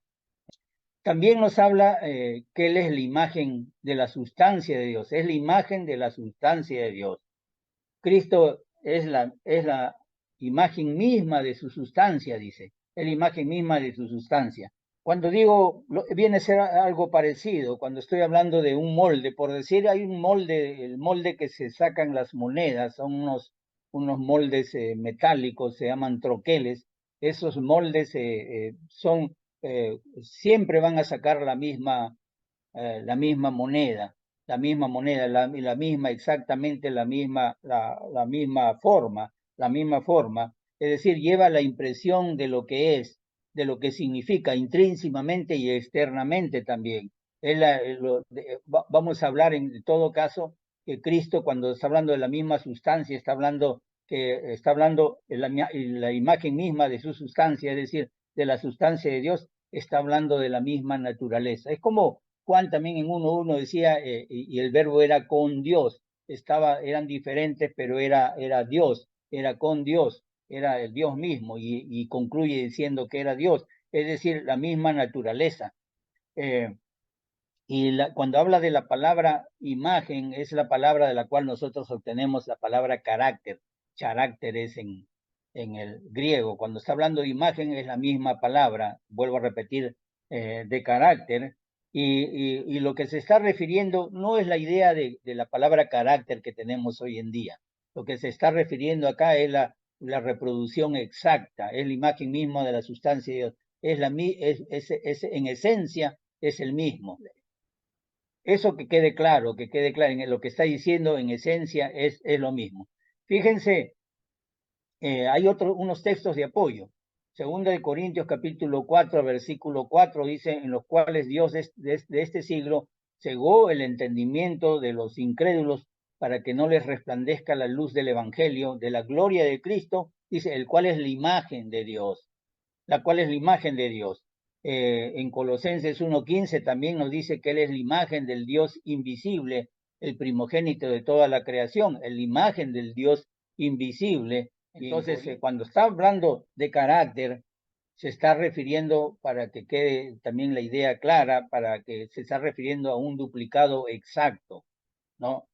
También nos habla que Él es la imagen de la sustancia de Dios, es la imagen de la sustancia de Dios. Cristo es la imagen misma de su sustancia, dice, es la imagen misma de su sustancia. Cuando digo, viene a ser algo parecido, cuando estoy hablando de un molde, por decir, hay un molde, el molde que se sacan las monedas, son unos moldes metálicos, se llaman troqueles. Esos moldes siempre van a sacar la misma moneda, exactamente la misma forma, es decir, lleva la impresión de lo que es, de lo que significa intrínsecamente y externamente también. Vamos a hablar en todo caso que Cristo, cuando está hablando de la misma sustancia, está hablando la imagen misma de su sustancia, es decir, de la sustancia de Dios, está hablando de la misma naturaleza. Es como Juan también en 1:1 decía, y el verbo era con Dios, eran diferentes, pero era Dios, era con Dios, era el Dios mismo, y concluye diciendo que era Dios, es decir, la misma naturaleza. Cuando habla de la palabra imagen, es la palabra de la cual nosotros obtenemos la palabra carácter. Carácter es en el griego. Cuando está hablando de imagen es la misma palabra, vuelvo a repetir, de carácter. Y lo que se está refiriendo no es la idea de la palabra carácter que tenemos hoy en día. Lo que se está refiriendo acá es la reproducción exacta, es la imagen misma de la sustancia de Dios. En esencia es el mismo. eso que quede claro, en lo que está diciendo en esencia es lo mismo. Fíjense, hay unos textos de apoyo. Segunda de Corintios capítulo 4, versículo 4 dice, en los cuales Dios de este siglo cegó el entendimiento de los incrédulos para que no les resplandezca la luz del Evangelio, de la gloria de Cristo, dice, el cual es la imagen de Dios, la cual es la imagen de Dios. En Colosenses 1:15 también nos dice que Él es la imagen del Dios invisible, el primogénito de toda la creación, la imagen del Dios invisible. Entonces, cuando está hablando de carácter, se está refiriendo, para que quede también la idea clara, para que se está refiriendo a un duplicado exacto, ¿no?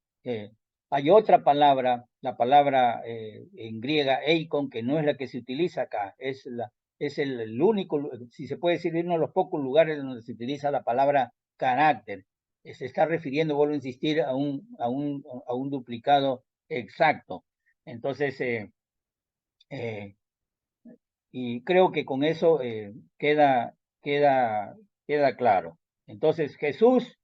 Hay otra palabra, la palabra en griega eikon, que no es la que se utiliza acá, es el único, si se puede decir, uno de los pocos lugares donde se utiliza la palabra carácter. Se está refiriendo, vuelvo a insistir, a un duplicado exacto. Entonces, y creo que con eso queda claro. Entonces, Jesús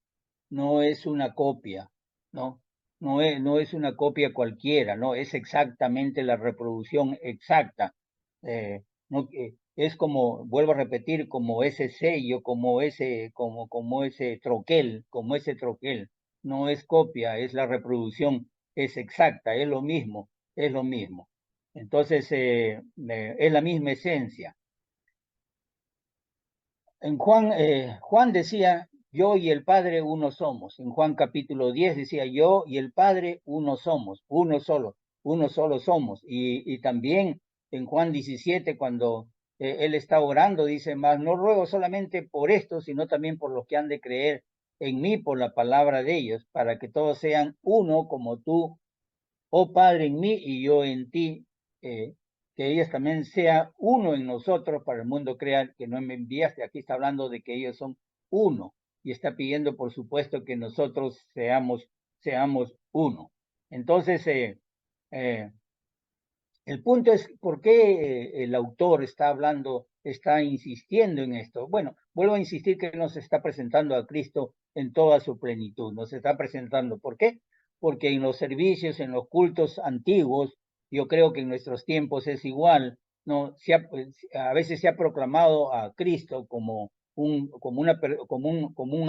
no es una copia, ¿no? No es una copia cualquiera, ¿no? Es exactamente la reproducción exacta. No, es como, vuelvo a repetir, como ese sello, como ese troquel. No es copia, es la reproducción, es exacta, es lo mismo, es lo mismo. Entonces, es la misma esencia. En Juan decía, yo y el Padre uno somos. En Juan capítulo 10 decía, yo y el Padre uno somos, uno solo somos. Y también en Juan 17, cuando él está orando, dice, mas no ruego solamente por esto, sino también por los que han de creer en mí por la palabra de ellos, para que todos sean uno como tú, oh Padre, en mí y yo en ti, que ellos también sea uno en nosotros para el mundo crea que no me enviaste. Aquí está hablando de que ellos son uno y está pidiendo, por supuesto, que nosotros seamos uno. Entonces, el punto es por qué el autor está insistiendo en esto. Bueno, vuelvo a insistir que nos está presentando a Cristo en toda su plenitud. Nos está presentando. ¿Por qué? Porque en los servicios, en los cultos antiguos, yo creo que en nuestros tiempos es igual, ¿no? A veces se ha proclamado a Cristo como un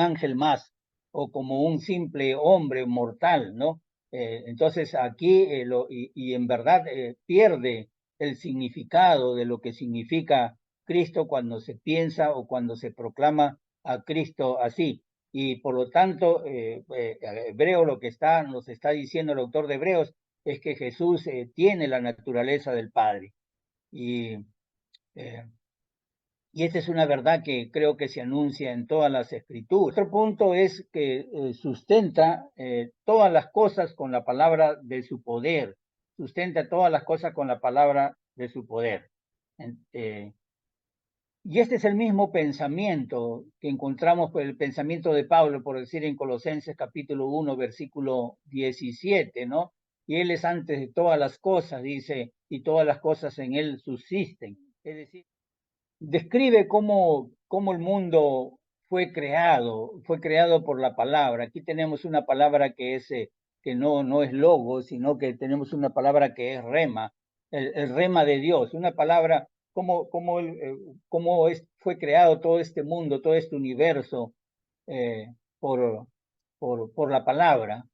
ángel más o como un simple hombre mortal, ¿no? Entonces aquí y en verdad pierde el significado de lo que significa Cristo cuando se piensa o cuando se proclama a Cristo así. Y por lo tanto, Hebreo nos está diciendo el autor de Hebreos es que Jesús tiene la naturaleza del Padre. Y eh, y esta es una verdad que creo que se anuncia en todas las escrituras. Otro punto es que sustenta todas las cosas con la palabra de su poder. Sustenta todas las cosas con la palabra de su poder. Y este es el mismo pensamiento que encontramos por el pensamiento de Pablo, por decir en Colosenses capítulo 1, versículo 17, ¿no? Y Él es antes de todas las cosas, dice, y todas las cosas en Él subsisten. Es decir, describe cómo el mundo fue creado por la palabra. Aquí tenemos una palabra que no es logo, sino que tenemos una palabra que es rema, el rema de Dios, una palabra, fue creado todo este mundo, todo este universo eh, por, por la palabra.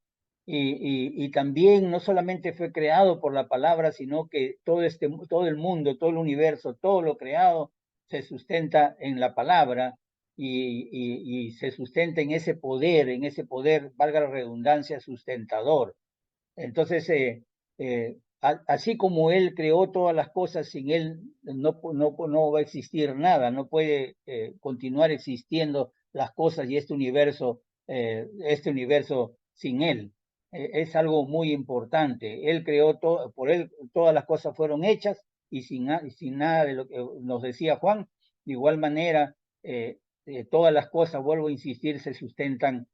Y también no solamente fue creado por la palabra, sino que todo el mundo, todo el universo, todo lo creado se sustenta en la palabra y se sustenta en ese poder, valga la redundancia, sustentador. Entonces, así como Él creó todas las cosas, sin Él no va a existir nada, no puede continuar existiendo las cosas y este universo sin Él. Es algo muy importante. Él creó todo, por Él todas las cosas fueron hechas y sin nada de lo que nos decía Juan, de igual manera, todas las cosas, vuelvo a insistir, se sustentan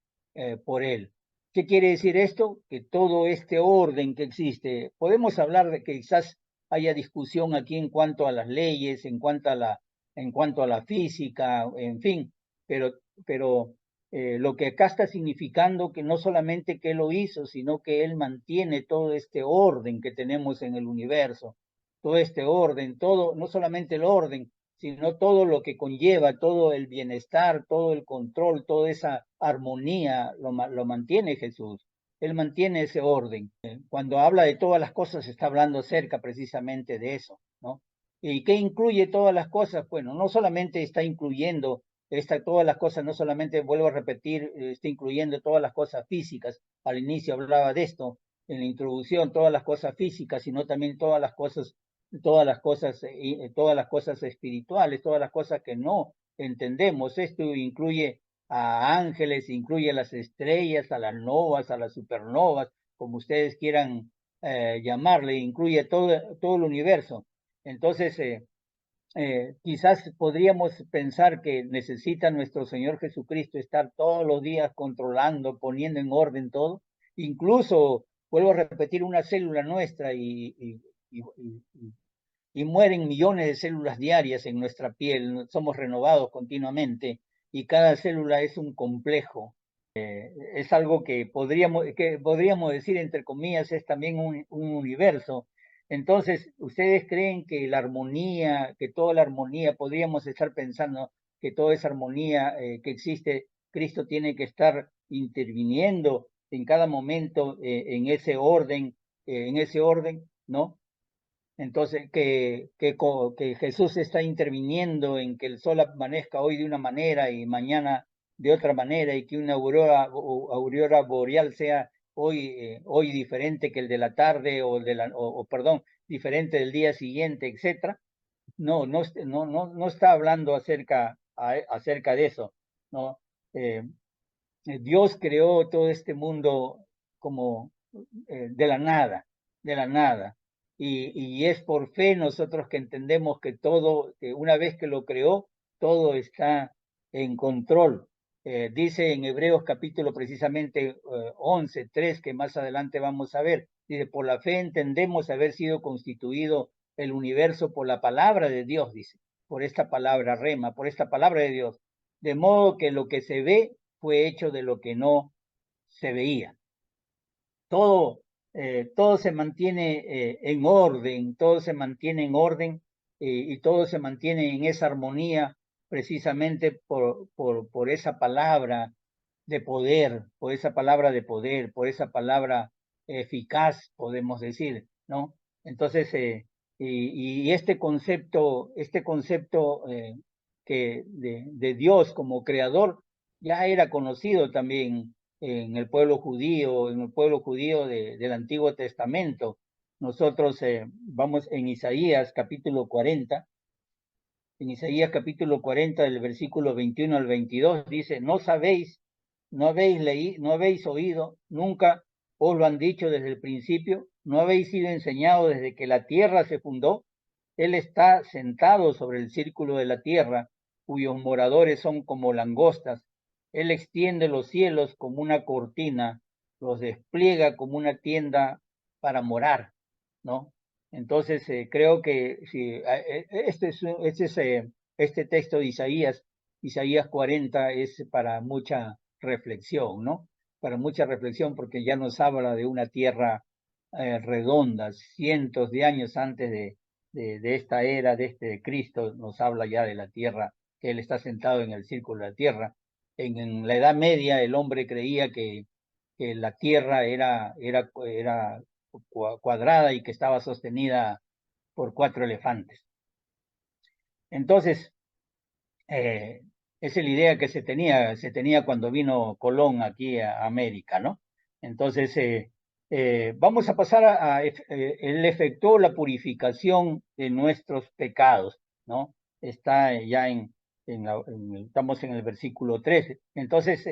por Él. ¿Qué quiere decir esto? Que todo este orden que existe, podemos hablar de que quizás haya discusión aquí en cuanto a las leyes, en cuanto a la física, en fin, pero Lo que acá está significando que no solamente que Él lo hizo, sino que Él mantiene todo este orden que tenemos en el universo, todo este orden, todo, no solamente el orden, sino todo lo que conlleva, todo el bienestar, todo el control, toda esa armonía, lo mantiene Jesús. Él mantiene ese orden. Cuando habla de todas las cosas, está hablando acerca precisamente de eso, ¿no? ¿Y qué incluye todas las cosas? Bueno, no solamente está incluyendo todas las cosas, no solamente, vuelvo a repetir, está incluyendo todas las cosas físicas. Al inicio hablaba de esto, en la introducción, todas las cosas físicas, sino también todas las cosas espirituales, todas las cosas que no entendemos. Esto incluye a ángeles, incluye a las estrellas, a las novas, a las supernovas, como ustedes quieran llamarle, incluye todo el universo. Entonces, quizás podríamos pensar que necesita nuestro Señor Jesucristo estar todos los días controlando, poniendo en orden todo. Incluso, vuelvo a repetir, una célula nuestra y mueren millones de células diarias en nuestra piel. Somos renovados continuamente y cada célula es un complejo. Es algo que podríamos decir, entre comillas, es también un universo. Entonces, ¿ustedes creen que la armonía, que toda la armonía, podríamos estar pensando que toda esa armonía que existe, Cristo tiene que estar interviniendo en cada momento en ese orden, ¿no? Entonces, que Jesús está interviniendo en que el sol amanezca hoy de una manera y mañana de otra manera, y que una aurora boreal sea hoy diferente que el de la tarde, perdón, diferente del día siguiente, etcétera. No está hablando acerca de eso, ¿no? Eh, Dios creó todo este mundo como de la nada. Y es por fe nosotros que entendemos que todo, que una vez que lo creó, todo está en control. Dice en Hebreos capítulo precisamente 11:3, que más adelante vamos a ver. Dice, por la fe entendemos haber sido constituido el universo por la palabra de Dios, dice, por esta palabra rema, por esta palabra de Dios. De modo que lo que se ve fue hecho de lo que no se veía. Todo se mantiene todo se mantiene en orden y todo se mantiene en esa armonía precisamente por esa palabra de poder, por esa palabra de poder, por esa palabra eficaz, podemos decir, ¿no? Entonces, y este concepto de Dios como creador ya era conocido también en el pueblo judío, del Antiguo Testamento. Nosotros vamos en Isaías capítulo 40, en Isaías capítulo 40 del versículo 21 al 22 dice, no sabéis, no habéis leído, no habéis oído, nunca os lo han dicho desde el principio, no habéis sido enseñados desde que la tierra se fundó. Él está sentado sobre el círculo de la tierra, cuyos moradores son como langostas. Él extiende los cielos como una cortina, los despliega como una tienda para morar, ¿no? Entonces, creo que si, este texto de Isaías 40, es para mucha reflexión, ¿no? Para mucha reflexión, porque ya nos habla de una tierra redonda, cientos de años antes de esta era, de Cristo, nos habla ya de la tierra, que Él está sentado en el círculo de la tierra. En la Edad Media el hombre creía que la tierra era cuadrada y que estaba sostenida por 4 elefantes. Entonces, esa es la idea que se tenía cuando vino Colón aquí a América, ¿no? Entonces, vamos a pasar él efectuó la purificación de nuestros pecados, ¿no? Está ya estamos en el versículo 13. Entonces,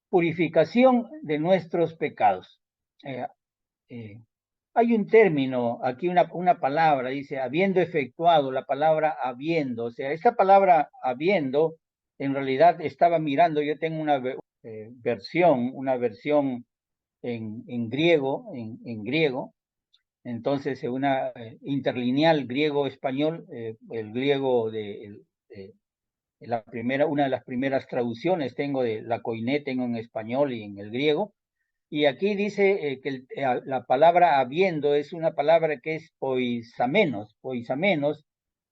purificación de nuestros pecados. Eh, eh, Hay un término, aquí una palabra, dice, habiendo efectuado, la palabra habiendo, o sea, esta palabra habiendo, en realidad estaba mirando, yo tengo una versión en griego, en griego, entonces una interlineal griego-español, el griego una de las primeras traducciones tengo de la Koiné, tengo en español y en el griego. Y aquí dice la palabra habiendo es una palabra que es poisamenos,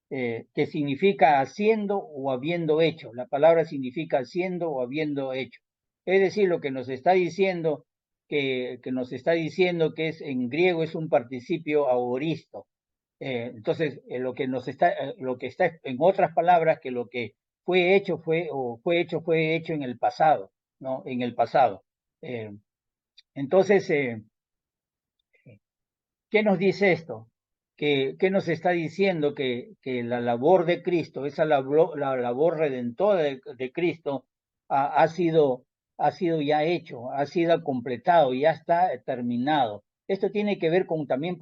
que significa haciendo o habiendo hecho. La palabra significa haciendo o habiendo hecho. Es decir, lo que nos está diciendo, que nos está diciendo que es en griego es un participio aoristo. Entonces, lo que está en otras palabras, que lo que fue hecho en el pasado, ¿no? En el pasado. Entonces, ¿qué nos dice esto? ¿Qué nos está diciendo? Que la labor de Cristo, la labor redentora de Cristo, ha, ha sido, ha sido ya hecho, ha sido completado, ya está terminado. Esto tiene que ver con también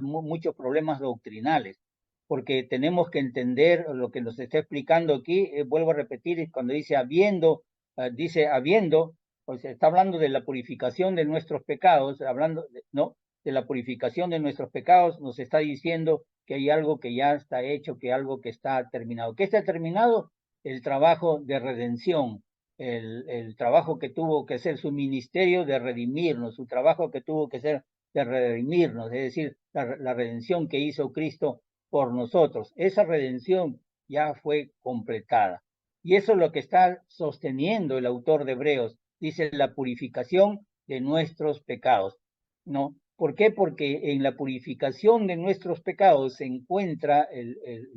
muchos problemas doctrinales, porque tenemos que entender lo que nos está explicando aquí. Vuelvo a repetir, cuando dice habiendo, pues está hablando de la purificación de nuestros pecados, ¿no? De la purificación de nuestros pecados, nos está diciendo que hay algo que ya está hecho, que algo que está terminado. ¿Qué está terminado? El trabajo de redención, el trabajo que tuvo que hacer su ministerio de redimirnos, su trabajo que tuvo que ser de redimirnos, es decir, la redención que hizo Cristo por nosotros. Esa redención ya fue completada. Y eso es lo que está sosteniendo el autor de Hebreos. Dice la purificación de nuestros pecados. ¿No? ¿Por qué? Porque en la purificación de nuestros pecados se encuentra el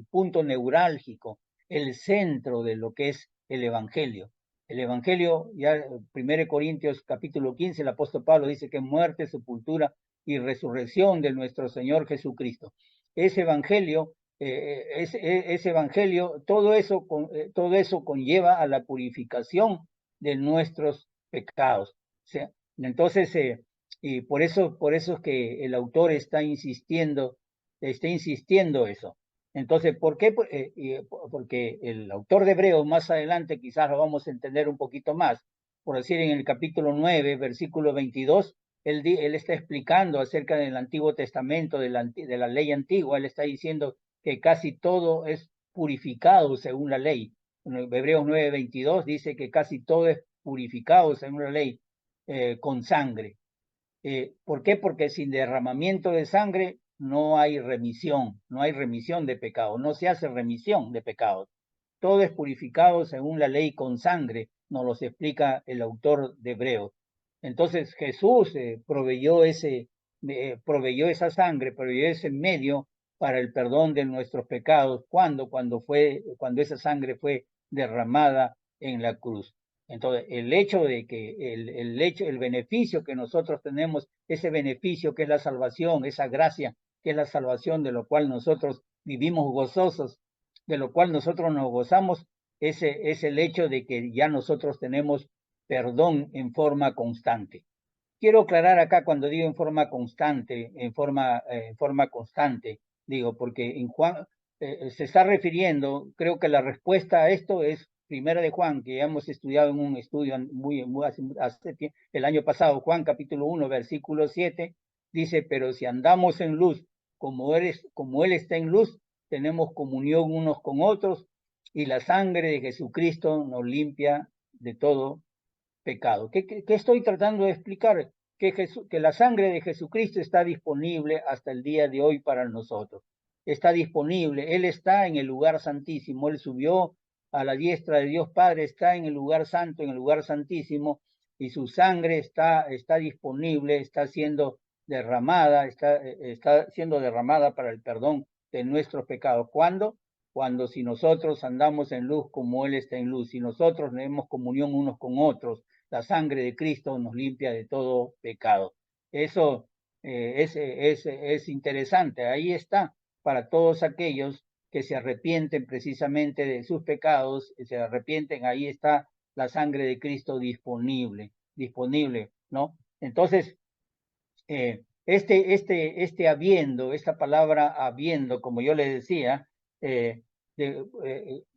punto neurálgico, el centro de lo que es el Evangelio. El Evangelio, ya 1 Corintios capítulo 15, el apóstol Pablo dice que muerte, sepultura y resurrección de nuestro Señor Jesucristo. Ese Evangelio, ese Evangelio, todo eso conlleva a la purificación de nuestros pecados. O sea, entonces, y por eso es que el autor está insistiendo eso. Entonces, ¿por qué? Porque el autor de Hebreos más adelante quizás lo vamos a entender un poquito más. Por decir, en el capítulo 9, versículo 22, él está explicando acerca del Antiguo Testamento, de la ley antigua. Él está diciendo que casi todo es purificado según la ley. En Hebreos 9, 22 dice que casi todo es purificado según la ley con sangre. ¿Por qué? Porque sin derramamiento de sangre no hay remisión de pecados, no se hace remisión de pecados. Todo es purificado según la ley con sangre, nos lo explica el autor de Hebreos. Entonces Jesús proveyó esa sangre, proveyó ese medio para el perdón de nuestros pecados. Cuando esa sangre fue derramada en la cruz. Entonces, el hecho de que el beneficio que nosotros tenemos, ese beneficio que es la salvación, esa gracia que es la salvación, de lo cual nosotros vivimos gozosos, de lo cual nosotros nos gozamos, ese es el hecho de que ya nosotros tenemos perdón en forma constante. Quiero aclarar acá cuando digo en forma constante, digo, porque en Juan se está refiriendo, creo que la respuesta a esto es Primera de Juan, que ya hemos estudiado en un estudio el año pasado, Juan capítulo 1, versículo 7, dice, pero si andamos en luz, como Él está en luz, tenemos comunión unos con otros, y la sangre de Jesucristo nos limpia de todo pecado. ¿Qué estoy tratando de explicar? Que la sangre de Jesucristo está disponible hasta el día de hoy para nosotros. Está disponible. Él está en el lugar santísimo. Él subió a la diestra de Dios Padre, está en el lugar santo, en el lugar santísimo, y su sangre está disponible, está siendo está siendo derramada para el perdón de nuestros pecados. ¿Cuándo? Cuando si nosotros andamos en luz como Él está en luz, si nosotros tenemos comunión unos con otros, la sangre de Cristo nos limpia de todo pecado. Eso es interesante. Ahí está para todos aquellos que se arrepienten precisamente de sus pecados, se arrepienten, ahí está la sangre de Cristo disponible, ¿no? Entonces, esta palabra habiendo, como yo le decía,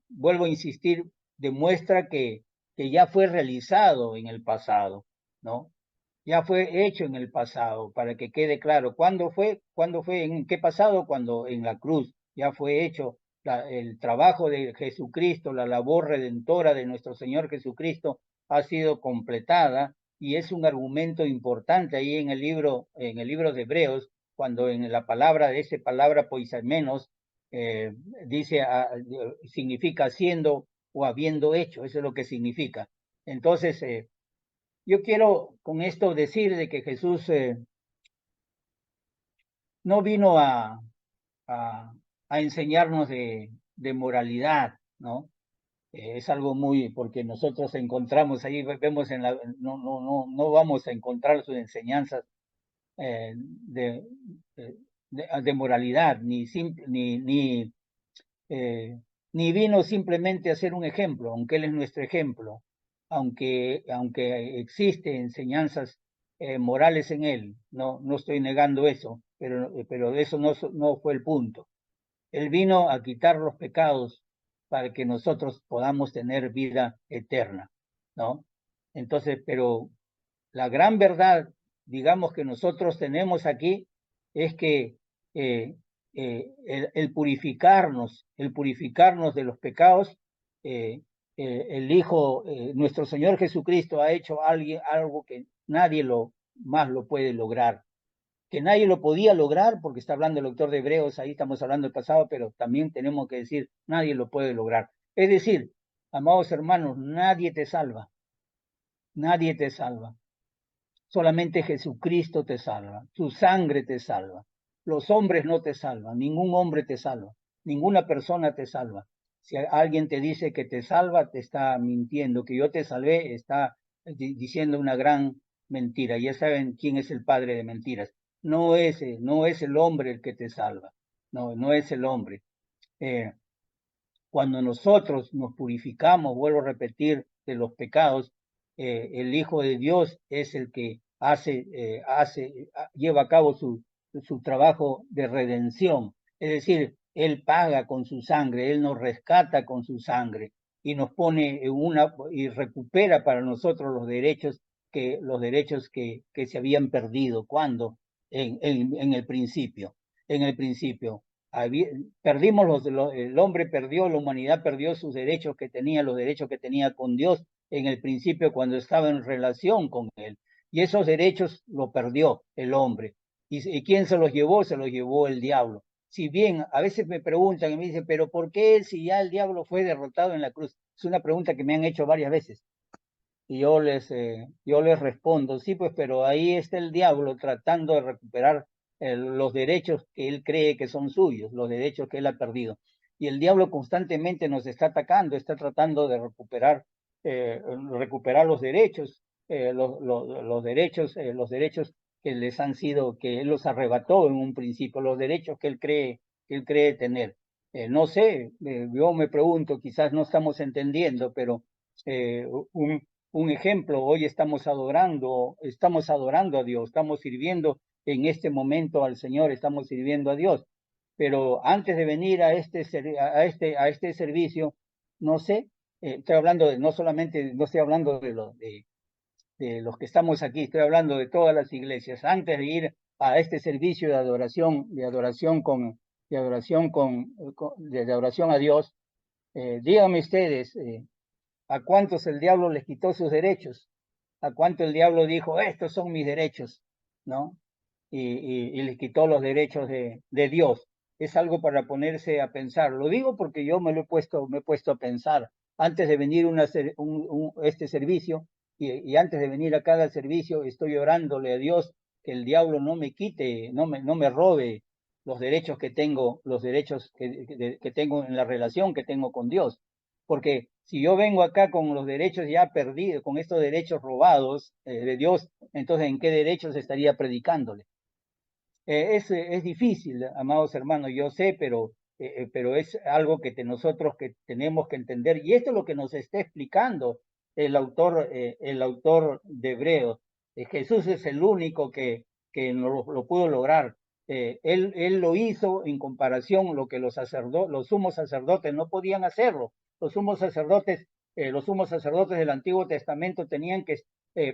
vuelvo a insistir, demuestra que ya fue realizado en el pasado, ¿no? Ya fue hecho en el pasado, para que quede claro. ¿Cuándo fue? ¿Cuándo fue? ¿En qué pasado? Cuando en la cruz ya fue hecho el trabajo de Jesucristo, la labor redentora de nuestro Señor Jesucristo ha sido completada, y es un argumento importante ahí en el libro de Hebreos, cuando en la palabra de esa palabra poisamenos dice, significa haciendo o habiendo hecho, eso es lo que significa. Entonces, yo quiero con esto decir de que Jesús no vino a enseñarnos de moralidad, ¿no? Es algo muy, porque nosotros encontramos ahí, vemos no vamos a encontrar sus enseñanzas eh, de, de moralidad, eh, ni vino simplemente a ser un ejemplo, aunque Él es nuestro ejemplo, aunque existe enseñanzas morales en Él, no estoy negando eso, pero eso no fue el punto. Él vino a quitar los pecados para que nosotros podamos tener vida eterna, ¿no? Entonces, pero la gran verdad, digamos, que nosotros tenemos aquí es que el purificarnos de los pecados, eh, el Hijo, nuestro Señor Jesucristo ha hecho algo que nadie más lo puede lograr, que nadie lo podía lograr, porque está hablando el autor de Hebreos, ahí estamos hablando del pasado, pero también tenemos que decir, nadie lo puede lograr. Es decir, amados hermanos, nadie te salva. Solamente Jesucristo te salva, su sangre te salva. Los hombres no te salvan, ningún hombre te salva, ninguna persona te salva. Si alguien te dice que te salva, te está mintiendo. Que yo te salvé, está diciendo una gran mentira. Ya saben quién es el padre de mentiras. No es el hombre el que te salva. No es el hombre. Cuando nosotros nos purificamos, vuelvo a repetir, de los pecados, el Hijo de Dios es el que lleva a cabo su trabajo de redención. Es decir, Él paga con su sangre, Él nos rescata con su sangre y nos pone y recupera para nosotros los derechos que se habían perdido. ¿Cuándo? En el principio. En el principio perdimos el hombre perdió, la humanidad perdió sus derechos que tenía, los derechos que tenía con Dios en el principio cuando estaba en relación con Él. Y esos derechos lo perdió el hombre. ¿Y quién se los llevó? Se los llevó el diablo. Si bien a veces me preguntan y me dicen, pero ¿por qué si ya el diablo fue derrotado en la cruz? Es una pregunta que me han hecho varias veces. Y yo les respondo, sí, pues, pero ahí está el diablo tratando de recuperar los derechos que él cree que son suyos, los derechos que él ha perdido. Y el diablo constantemente nos está atacando, está tratando de recuperar los derechos, los derechos que les han sido, que él los arrebató en un principio, los derechos que él cree tener. No sé, yo me pregunto, quizás no estamos entendiendo, pero un ejemplo, hoy estamos adorando a Dios, estamos sirviendo en este momento al Señor, estamos sirviendo a Dios. Pero antes de venir a este servicio, no sé, estoy hablando no solamente, no estoy hablando de los que estamos aquí, estoy hablando de todas las iglesias. Antes de ir a este servicio de adoración a Dios, díganme ustedes, ¿a cuántos el diablo les quitó sus derechos? ¿A cuánto el diablo dijo, estos son mis derechos? ¿No? Y les quitó los derechos de Dios. Es algo para ponerse a pensar. Lo digo porque yo me he puesto a pensar. Antes de venir este servicio y antes de venir a cada servicio, estoy orándole a Dios que el diablo no me quite, no me robe los derechos que tengo, que tengo en la relación que tengo con Dios. Porque si yo vengo acá con los derechos ya perdidos, con estos derechos robados de Dios, entonces ¿en qué derechos estaría predicándole? Es difícil, amados hermanos, yo sé, pero es algo que nosotros que tenemos que entender. Y esto es lo que nos está explicando el autor de Hebreos. Jesús es el único que lo pudo lograr. Él lo hizo en comparación a lo que los sumos sacerdotes no podían hacerlo. Los sumos sacerdotes del Antiguo Testamento tenían que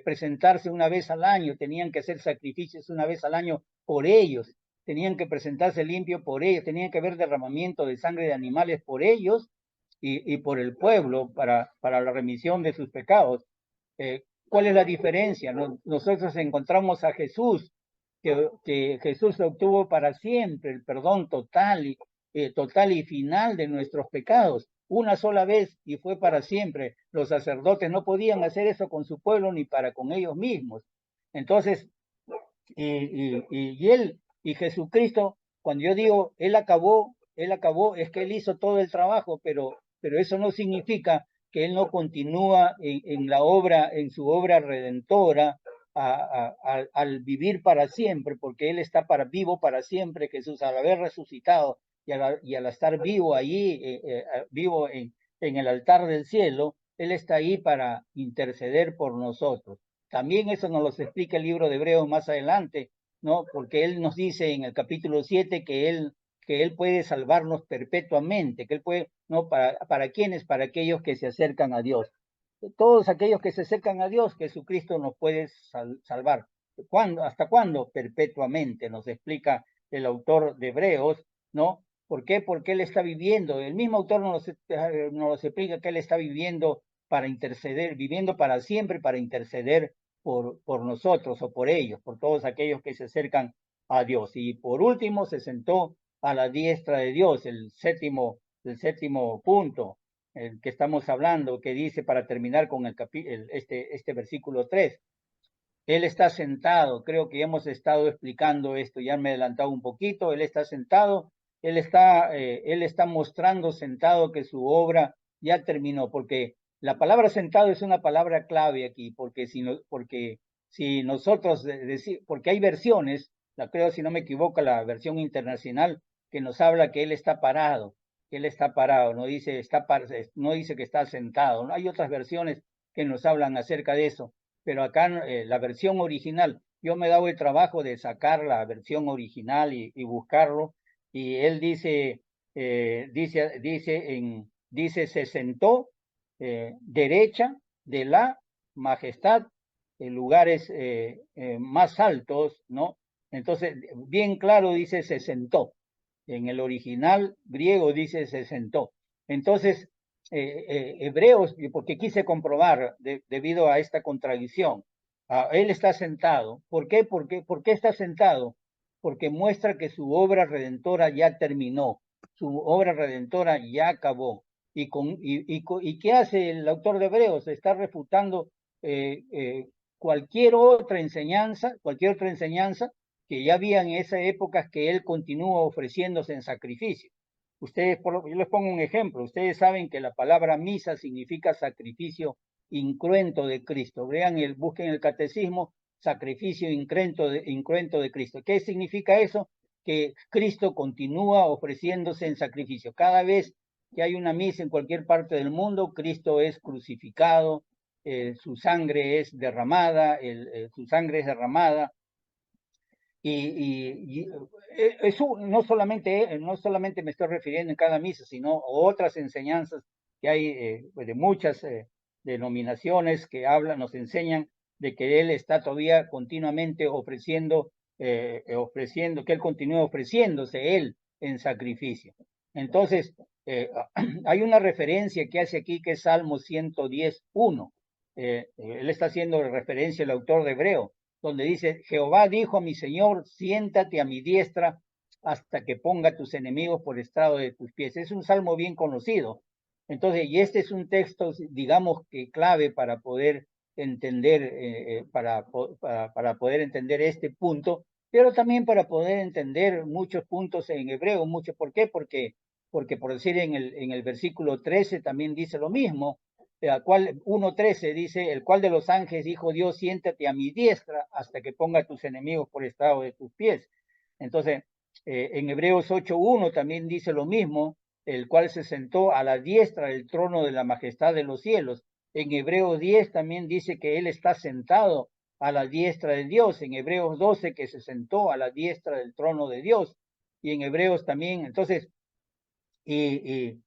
presentarse una vez al año, tenían que hacer sacrificios una vez al año por ellos, tenían que presentarse limpios por ellos, tenían que haber derramamiento de sangre de animales por ellos y por el pueblo para la remisión de sus pecados. ¿Cuál es la diferencia? Nosotros encontramos a Jesús, que Jesús obtuvo para siempre el perdón total y final de nuestros pecados, una sola vez y fue para siempre. Los sacerdotes no podían hacer eso con su pueblo ni para con ellos mismos. Entonces, y Jesucristo, cuando yo digo él acabó, es que él hizo todo el trabajo, pero eso no significa que él no continúa en la obra, en su obra redentora, al vivir para siempre, porque él está vivo para siempre, Jesús, al haber resucitado y al estar vivo allí, vivo en el altar del cielo, él está ahí para interceder por nosotros. También eso nos lo explica el libro de Hebreos más adelante, ¿no? Porque él nos dice en el capítulo 7 que él puede salvarnos perpetuamente, que él puede, ¿no? ¿Para quiénes? Para aquellos que se acercan a Dios. Todos aquellos que se acercan a Dios, Jesucristo nos puede salvar. ¿Cuándo? ¿Hasta cuándo? Perpetuamente, nos explica el autor de Hebreos, ¿no? ¿Por qué? Porque él está viviendo. El mismo autor nos explica que él está viviendo para interceder, viviendo para siempre para interceder por nosotros o por ellos, por todos aquellos que se acercan a Dios. Y por último, se sentó a la diestra de Dios, el séptimo punto, el que estamos hablando, que dice, para terminar con este versículo 3, él está sentado, creo que hemos estado explicando esto, ya me he adelantado un poquito, él está sentado, él está mostrando sentado que su obra ya terminó, porque la palabra sentado es una palabra clave aquí, porque si nosotros porque hay versiones, la creo si no me equivoco, la versión internacional, que nos habla que él está parado, no dice, no dice que está sentado, ¿no? Hay otras versiones que nos hablan acerca de eso, pero acá la versión original, yo me he dado el trabajo de sacar la versión original y buscarlo, y él dice, se sentó derecha de la majestad en lugares más altos, ¿no? Entonces, bien claro dice, se sentó. En el original griego dice, se sentó. Entonces, Hebreos, porque quise comprobar debido a esta contradicción. Él está sentado. ¿Por qué? ¿Por qué está sentado? Porque muestra que su obra redentora ya terminó, su obra redentora ya acabó. ¿Y qué hace el autor de Hebreos? Está refutando cualquier otra enseñanza que ya había en esa época que él continúa ofreciéndose en sacrificio. Yo les pongo un ejemplo. Ustedes saben que la palabra misa significa sacrificio incruento de Cristo. Busquen el catecismo, sacrificio incruento de Cristo. ¿Qué significa eso? Que Cristo continúa ofreciéndose en sacrificio. Cada vez que hay una misa en cualquier parte del mundo, Cristo es crucificado, su sangre es derramada, su sangre es derramada, y eso no solamente me estoy refiriendo en cada misa, sino otras enseñanzas que hay de muchas denominaciones que nos enseñan de que él está todavía continuamente ofreciendo, que él continúa ofreciéndose él en sacrificio. Entonces, hay una referencia que hace aquí que es Salmo 110:1. Él está haciendo referencia al autor de Hebreo, donde dice, Jehová dijo a mi Señor, siéntate a mi diestra hasta que ponga tus enemigos por estrado de tus pies. Es un salmo bien conocido. Entonces, y este es un texto, digamos que clave para poder entender, para poder entender este punto, pero también para poder entender muchos puntos en hebreo, ¿por qué? Porque por decir en el versículo 13 también dice lo mismo, 1:13 dice, el cual de los ángeles dijo Dios, siéntate a mi diestra hasta que ponga a tus enemigos por estrado de tus pies. Entonces, en Hebreos 8:1 también dice lo mismo, el cual se sentó a la diestra del trono de la majestad de los cielos. En Hebreos 10 también dice que él está sentado a la diestra de Dios. En Hebreos 12 que se sentó a la diestra del trono de Dios. Y en Hebreos también, entonces, y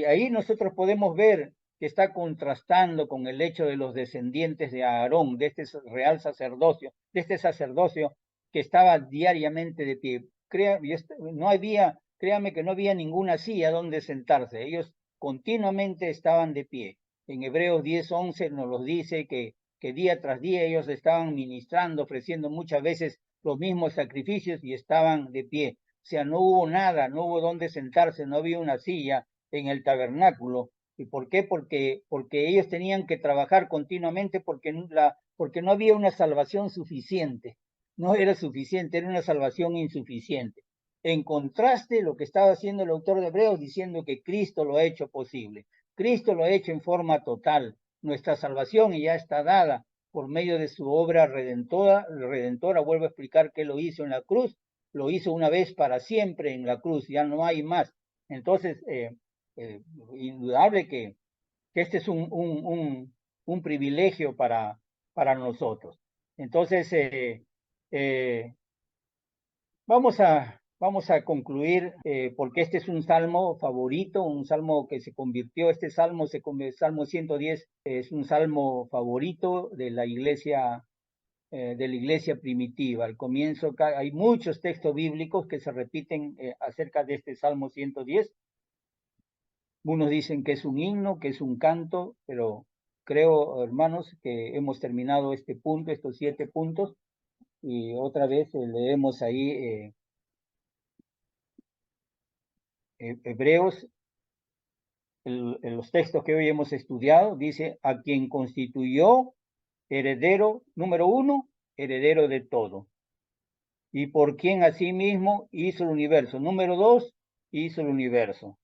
ahí nosotros podemos ver que está contrastando con el hecho de los descendientes de Aarón, de este real sacerdocio, de este sacerdocio que estaba diariamente de pie. créame que no había ninguna silla donde sentarse. Ellos continuamente estaban de pie. En Hebreos 10:11 nos los dice que día tras día ellos estaban ministrando, ofreciendo muchas veces los mismos sacrificios y estaban de pie. O sea, no hubo nada, no hubo donde sentarse, no había una silla en el tabernáculo. ¿Y por qué? Porque ellos tenían que trabajar continuamente porque no había una salvación suficiente. No era suficiente, era una salvación insuficiente. En contraste, lo que estaba haciendo el autor de Hebreos diciendo que Cristo lo ha hecho posible. Cristo lo ha hecho en forma total. Nuestra salvación ya está dada por medio de su obra redentora. Vuelvo a explicar que lo hizo en la cruz. Lo hizo una vez para siempre en la cruz, ya no hay más. Entonces, indudable que este es un privilegio para nosotros. Entonces, vamos a concluir, porque este es un salmo favorito, un salmo que se convirtió, Salmo 110 es un salmo favorito de la iglesia primitiva. Al comienzo hay muchos textos bíblicos que se repiten acerca de este Salmo 110. Unos dicen que es un himno, que es un canto, pero creo, hermanos, que hemos terminado este punto, estos 7 puntos, y otra vez leemos ahí Hebreos, los textos que hoy hemos estudiado, dice, a quien constituyó heredero, número 1, heredero de todo, y por quien asimismo hizo el universo. Número 2, hizo el universo.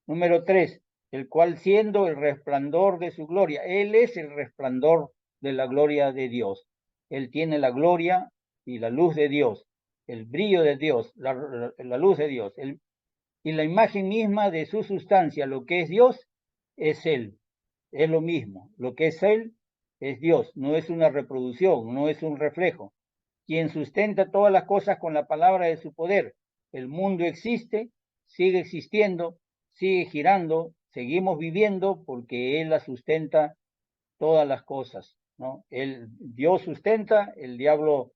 Número 3, el cual siendo el resplandor de su gloria, Él es el resplandor de la gloria de Dios. Él tiene la gloria y la luz de Dios, el brillo de Dios, la luz de Dios, y la imagen misma de su sustancia. Lo que es Dios es Él, es lo mismo. Lo que es Él es Dios, no es una reproducción, no es un reflejo. Quien sustenta todas las cosas con la palabra de su poder. El mundo existe, sigue existiendo, sigue girando, seguimos viviendo porque Él la sustenta todas las cosas, ¿no? Dios sustenta, el diablo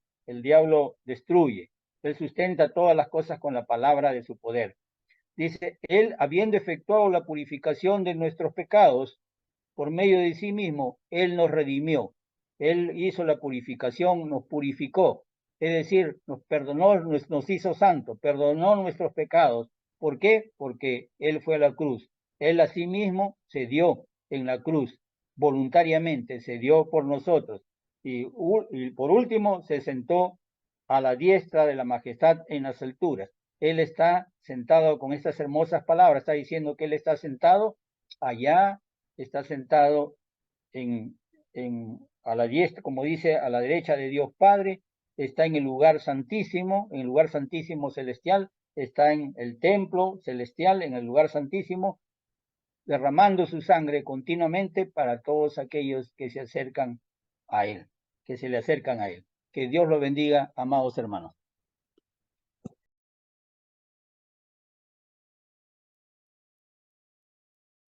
destruye. Él sustenta todas las cosas con la palabra de su poder. Dice, Él, habiendo efectuado la purificación de nuestros pecados por medio de sí mismo, Él nos redimió. Él hizo la purificación, nos purificó. Es decir, nos perdonó, nos hizo santos, perdonó nuestros pecados. ¿Por qué? Porque Él fue a la cruz. Él a sí mismo se dio en la cruz, voluntariamente, se dio por nosotros. Y por último, se sentó a la diestra de la majestad en las alturas. Él está sentado con estas hermosas palabras, está diciendo que Él está sentado allá, está sentado a la diestra, como dice, a la derecha de Dios Padre, está en el lugar santísimo, en el lugar santísimo celestial, está en el templo celestial, en el lugar santísimo, derramando su sangre continuamente para todos aquellos que se acercan a Él, que se le acercan a Él. Que Dios lo bendiga, amados hermanos.